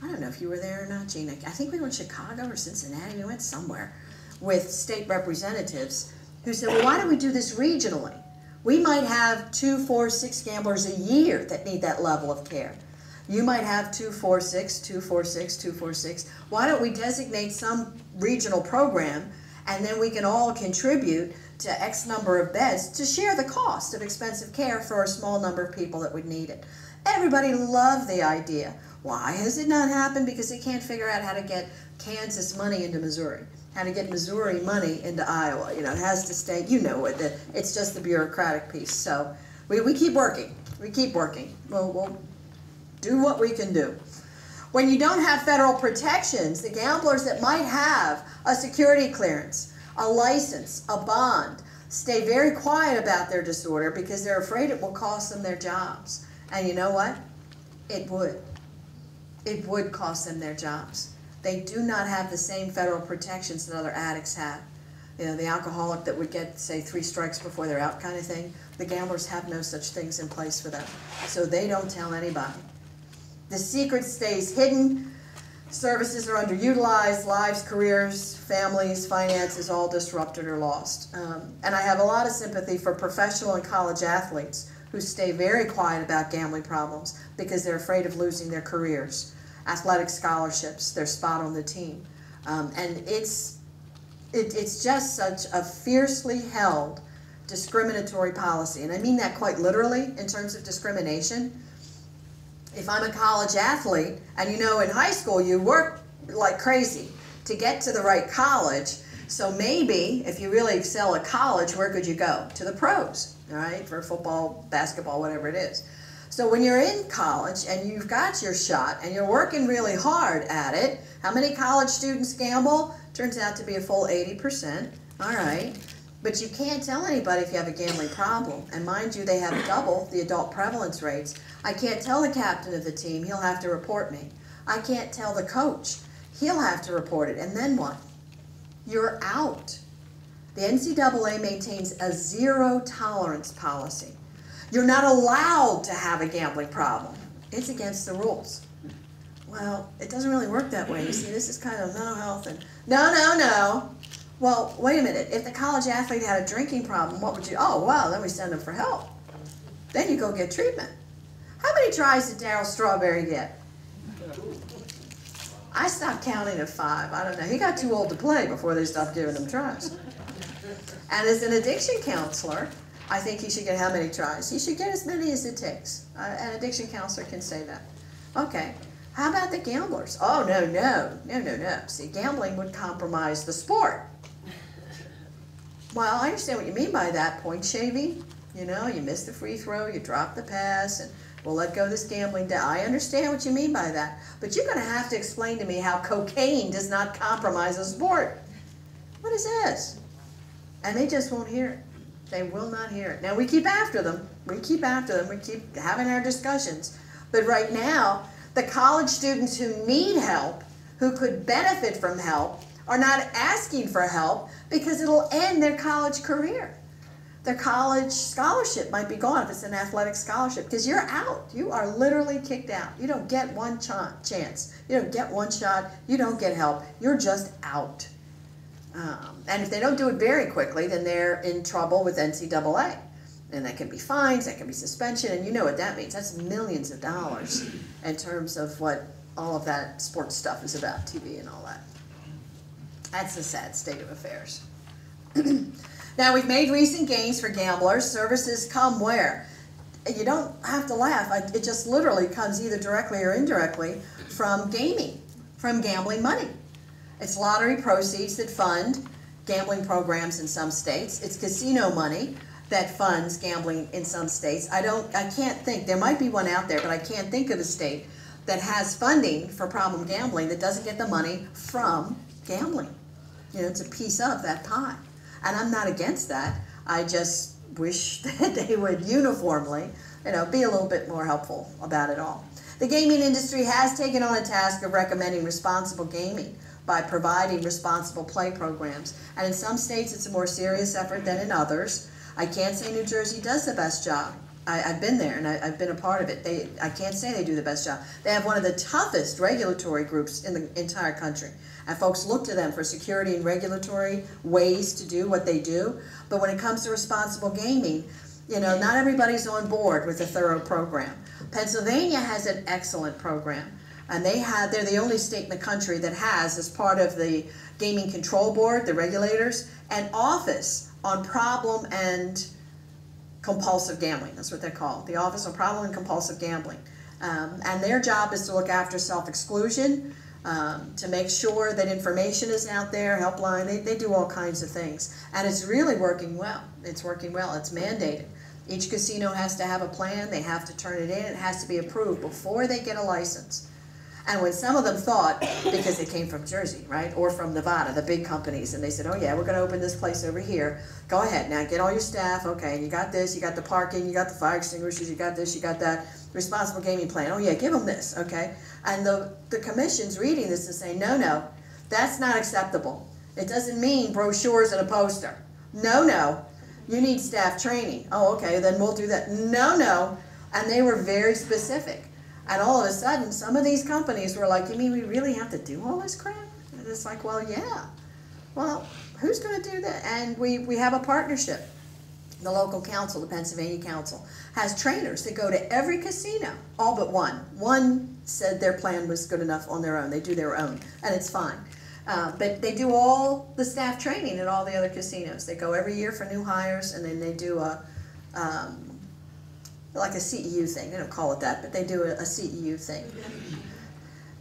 I don't know if you were there or not, Gina. I think we were in Chicago or Cincinnati. We went somewhere with state representatives who said, well, why don't we do this regionally? We might have 2, 4, 6 gamblers a year that need that level of care. You might have 2, 4, 6, 2, 4, 6, 2, 4, 6. Why don't we designate some regional program, and then we can all contribute to X number of beds to share the cost of expensive care for a small number of people that would need it. Everybody loved the idea. Why has it not happened? Because they can't figure out how to get Kansas money into Missouri, how to get Missouri money into Iowa. You know, it has to stay, you know it, it's just the bureaucratic piece. So we keep working. We keep working. We'll do what we can do. When you don't have federal protections, the gamblers that might have a security clearance, a license, a bond, stay very quiet about their disorder because they're afraid it will cost them their jobs. And you know what? It would. It would cost them their jobs. They do not have the same federal protections that other addicts have. You know, the alcoholic that would get, say, 3 strikes before they're out kind of thing, the gamblers have no such things in place for them. So they don't tell anybody. The secret stays hidden. Services are underutilized. Lives, careers, families, finances, all disrupted or lost. And I have a lot of sympathy for professional and college athletes who stay very quiet about gambling problems because they're afraid of losing their careers, athletic scholarships, their spot on the team. And it's just such a fiercely held discriminatory policy. And I mean that quite literally in terms of discrimination. If I'm a college athlete, and you know in high school you work like crazy to get to the right college, so maybe if you really excel at college, where could you go? To the pros, all right, for football, basketball, whatever it is. So So when you're in college and you've got your shot and you're working really hard at it, how many college students gamble? Turns out to be a full 80%. All right. But you can't tell anybody if you have a gambling problem. And mind you, they have double the adult prevalence rates. I can't tell the captain of the team, he'll have to report me. I can't tell the coach, he'll have to report it. And then what? You're out. The NCAA maintains a zero tolerance policy. You're not allowed to have a gambling problem. It's against the rules. Well, it doesn't really work that way. You see, this is kind of mental health and no. Well, wait a minute. If the college athlete had a drinking problem, what would you, oh, wow, then we send them for help. Then you go get treatment. How many tries did Darryl Strawberry get? I stopped counting at 5. I don't know. He got too old to play before they stopped giving him tries. And as an addiction counselor, I think he should get how many tries? He should get as many as it takes. An addiction counselor can say that. Okay. How about the gamblers? Oh, no. See, gambling would compromise the sport. Well, I understand what you mean by that. Point shaving, you know, you miss the free throw, you drop the pass, and we'll let go of this gambling debt. I understand what you mean by that. But you're going to have to explain to me how cocaine does not compromise a sport. What is this? And they just won't hear it. They will not hear it. Now, we keep after them. We keep having our discussions. But right now, the college students who need help, who could benefit from help, are not asking for help because it'll end their college career. Their college scholarship might be gone if it's an athletic scholarship because you're out. You are literally kicked out. You don't get one chance. You don't get one shot. You don't get help. You're just out. And if they don't do it very quickly, then they're in trouble with NCAA. And that can be fines, that can be suspension, and you know what that means. That's millions of dollars in terms of what all of that sports stuff is about, TV and all that. That's the sad state of affairs. Now, we've made recent gains for gamblers. Services come where? You don't have to laugh. It just literally comes either directly or indirectly from gaming, from gambling money. It's lottery proceeds that fund gambling programs in some states. It's casino money that funds gambling in some states. I can't think, there might be one out there, but I can't think of a state that has funding for problem gambling that doesn't get the money from gambling. You know, it's a piece of that pie. And I'm not against that. I just wish that they would uniformly, you know, be a little bit more helpful about it all. The gaming industry has taken on a task of recommending responsible gaming by providing responsible play programs. And in some states, it's a more serious effort than in others. I can't say New Jersey does the best job. I've been there and I've been a part of it. I can't say they do the best job. They have one of the toughest regulatory groups in the entire country. And folks look to them for security and regulatory ways to do what they do. But when it comes to responsible gaming, you know, not everybody's on board with a thorough program. Pennsylvania has an excellent program. And they're the only state in the country that has, as part of the Gaming Control Board, the regulators, an office on problem and compulsive gambling. That's what they're called, the Office on Problem and Compulsive Gambling. And their job is to look after self-exclusion, to make sure that information is out there, helpline, they do all kinds of things. And it's really working well. It's working well. It's mandated. Each casino has to have a plan. They have to turn it in. It has to be approved before they get a license. And when some of them thought, because they came from Jersey, right, or from Nevada, the big companies, and they said, oh yeah, we're going to open this place over here. Go ahead, now get all your staff, okay, you got this, you got the parking, you got the fire extinguishers, you got this, you got that, responsible gaming plan. Oh yeah, give them this, okay? And the commission's reading this and saying, no, that's not acceptable. It doesn't mean brochures and a poster. No, you need staff training. Oh, okay, then we'll do that. No, and they were very specific. And all of a sudden, some of these companies were like, you mean we really have to do all this crap? And it's like, well, yeah. Well, who's going to do that? And we have a partnership. The local council, the Pennsylvania Council, has trainers that go to every casino, all but one. One said their plan was good enough on their own. They do their own, and it's fine. But they do all the staff training at all the other casinos. They go every year for new hires, and then they do like a CEU thing. They don't call it that, but they do a CEU thing.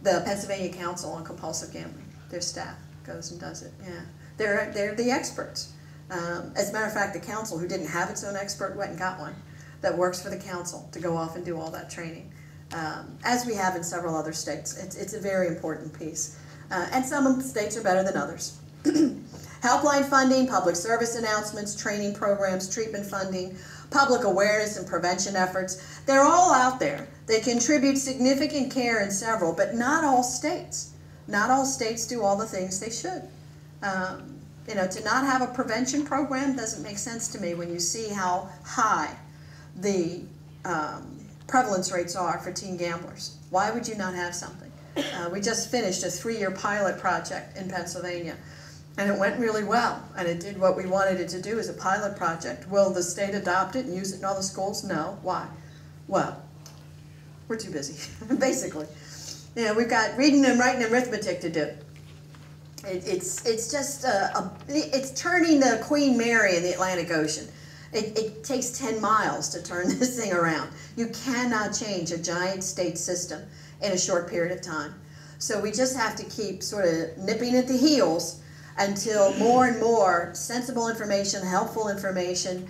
The Pennsylvania Council on Compulsive Gambling, their staff goes and does it, yeah. They're the experts. As a matter of fact, the council, who didn't have its own expert, went and got one. that works for the council to go off and do all that training, as we have in several other states. It's a very important piece. And some states are better than others. Helpline funding, public service announcements, training programs, treatment funding, public awareness and prevention efforts. They're all out there. They contribute significant care in several, but not all states. Not all states do all the things they should. You know, to not have a prevention program doesn't make sense to me when you see how high the prevalence rates are for teen gamblers. Why would you not have something? We just finished a 3-year pilot project in Pennsylvania, and it went really well, and it did what we wanted it to do as a pilot project. Will the state adopt it and use it in all the schools? No. Why? Well, we're too busy, basically. You know, we've got reading and writing and arithmetic to do. It's just, it's turning the Queen Mary in the Atlantic Ocean. It takes 10 miles to turn this thing around. You cannot change a giant state system in a short period of time. So we just have to keep sort of nipping at the heels until more and more sensible information, helpful information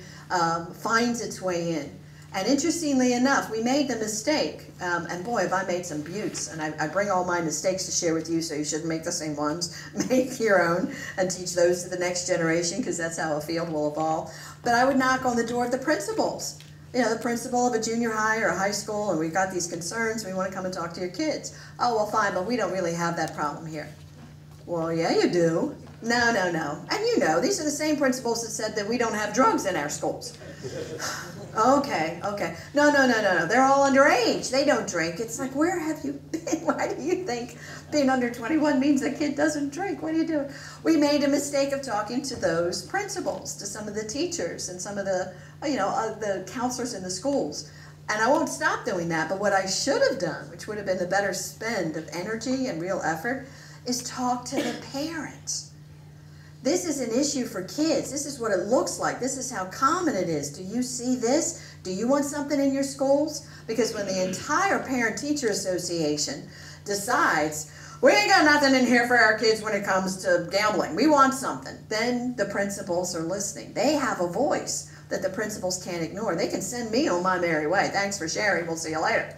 finds its way in. And interestingly enough, we made the mistake, and boy, have I made some buttes, and I bring all my mistakes to share with you, so you shouldn't make the same ones. Make your own and teach those to the next generation, because that's how a field will evolve. But I would knock on the door of the principals. You know, the principal of a junior high or a high school, and we've got these concerns, we want to come and talk to your kids. Oh, well, fine, but we don't really have that problem here. Well, yeah, you do. No, no, no. And you know, these are the same principals that said that we don't have drugs in our schools. Okay, okay. No, no, no, no, no. They're all underage. They don't drink. It's like, where have you been? Why do you think being under 21 means a kid doesn't drink? What are you doing? We made a mistake of talking to those principals, to some of the teachers and some of the, you know, the counselors in the schools. And I won't stop doing that, but what I should have done, which would have been the better spend of energy and real effort, is talk to the parents. This is an issue for kids. This is what it looks like. This is how common it is. Do you see this? Do you want something in your schools? Because when the entire Parent-Teacher Association decides, we ain't got nothing in here for our kids when it comes to gambling, we want something, then the principals are listening. They have a voice that the principals can't ignore. They can send me on my merry way. Thanks for sharing. We'll see you later.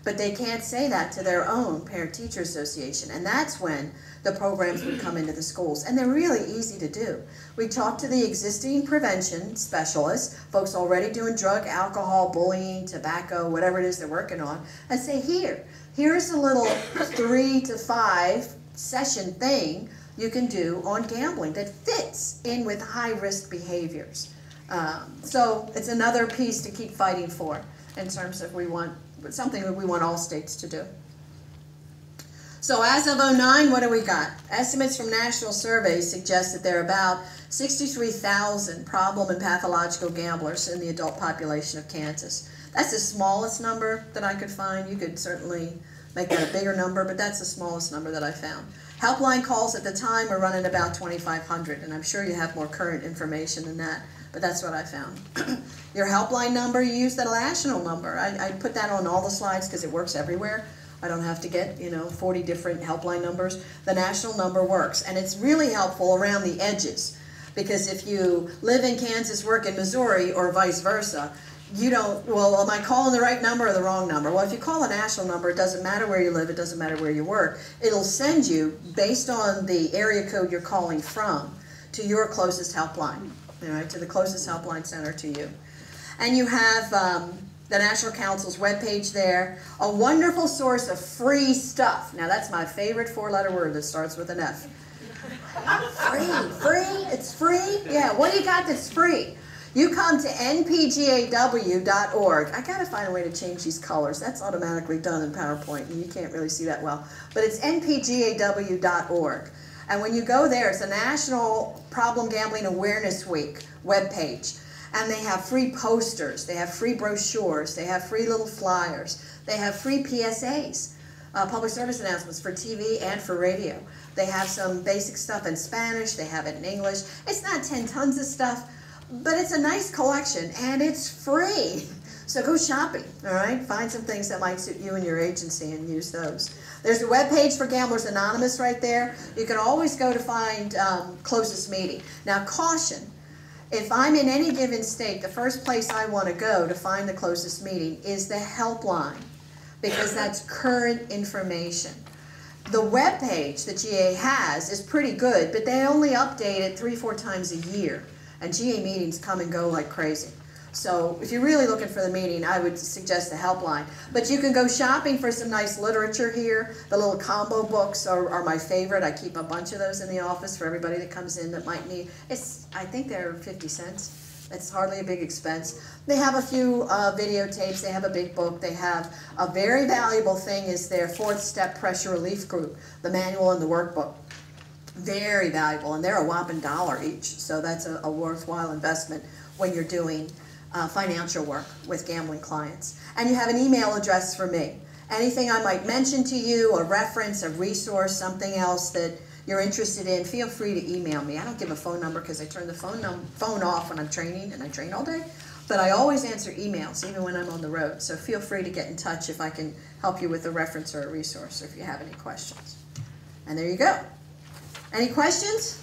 But they can't say that to their own Parent-Teacher Association. And that's when the programs would come into the schools. And they're really easy to do. We talk to the existing prevention specialists, folks already doing drug, alcohol, bullying, tobacco, whatever it is they're working on, and say, here's a little 3 to 5 session thing you can do on gambling that fits in with high-risk behaviors. So it's another piece to keep fighting for in terms of something that we want all states to do. So as of 2009, what do we got? Estimates from national surveys suggest that there are about 63,000 problem and pathological gamblers in the adult population of Kansas. That's the smallest number that I could find. You could certainly make that a bigger number, but that's the smallest number that I found. Helpline calls at the time are running about 2,500, and I'm sure you have more current information than that, but that's what I found. Your helpline number, you use the national number. I put that on all the slides because it works everywhere. I don't have to get, 40 different helpline numbers. The national number works, and it's really helpful around the edges, because if you live in Kansas, work in Missouri, or vice versa, you don't, well, am I calling the right number or the wrong number? Well, if you call a national number, it doesn't matter where you live, it doesn't matter where you work. It'll send you, based on the area code you're calling from, to your closest helpline, to the closest helpline center to you. And you have the National Council's webpage there, a wonderful source of free stuff. Now that's my favorite 4-letter word that starts with an F. Free, it's free? Yeah, what do you got that's free? You come to npgaw.org. I gotta find a way to change these colors. That's automatically done in PowerPoint, and you can't really see that well. But it's npgaw.org. And when you go there, it's a National Problem Gambling Awareness Week webpage. And they have free posters, they have free brochures, they have free little flyers, they have free PSAs, public service announcements for TV and for radio. They have some basic stuff in Spanish, they have it in English. It's not 10 tons of stuff, but it's a nice collection, and it's free. So go shopping, all right? Find some things that might suit you and your agency and use those. There's a webpage for Gamblers Anonymous right there. You can always go to find closest meeting. Now, caution. if I'm in any given state, the first place I want to go to find the closest meeting is the helpline, because that's current information. The webpage that GA has is pretty good, but they only update it 3-4 times a year, and GA meetings come and go like crazy. So if you're really looking for the meeting, I would suggest the helpline. But you can go shopping for some nice literature here. The little combo books are my favorite. I keep a bunch of those in the office for everybody that comes in that might need. I think they're 50 cents. It's hardly a big expense. They have a few videotapes. They have a big book. They have a very valuable thing is their 4th step pressure relief group, the manual and the workbook. Very valuable, and they're a whopping $1 each. So that's a worthwhile investment when you're doing financial work with gambling clients. And you have an email address for me. Anything I might mention to you, a reference, a resource, something else that you're interested in, feel free to email me. I don't give a phone number because I turn the phone off when I'm training, and I train all day. But I always answer emails, even when I'm on the road. So feel free to get in touch if I can help you with a reference or a resource, or if you have any questions. And there you go. Any questions?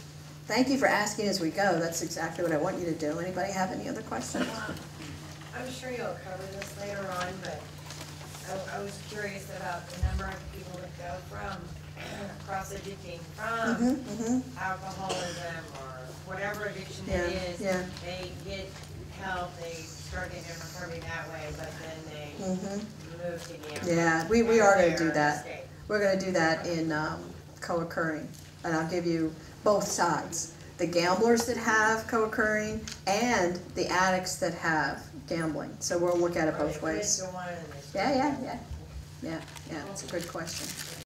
Thank you for asking as we go. That's exactly what I want you to do. Anybody have any other questions? I'm sure you'll cover this later on, but I was curious about the number of people that go from cross-addicting from alcoholism or whatever addiction it is. Yeah. They get help, they start getting in recovery that way, but then they move to gambling. Yeah, we are going to do that. We're going to do that in co-occurring, and I'll give you both sides. The gamblers that have co-occurring and the addicts that have gambling. So we'll look at it both ways. Yeah, it's a good question.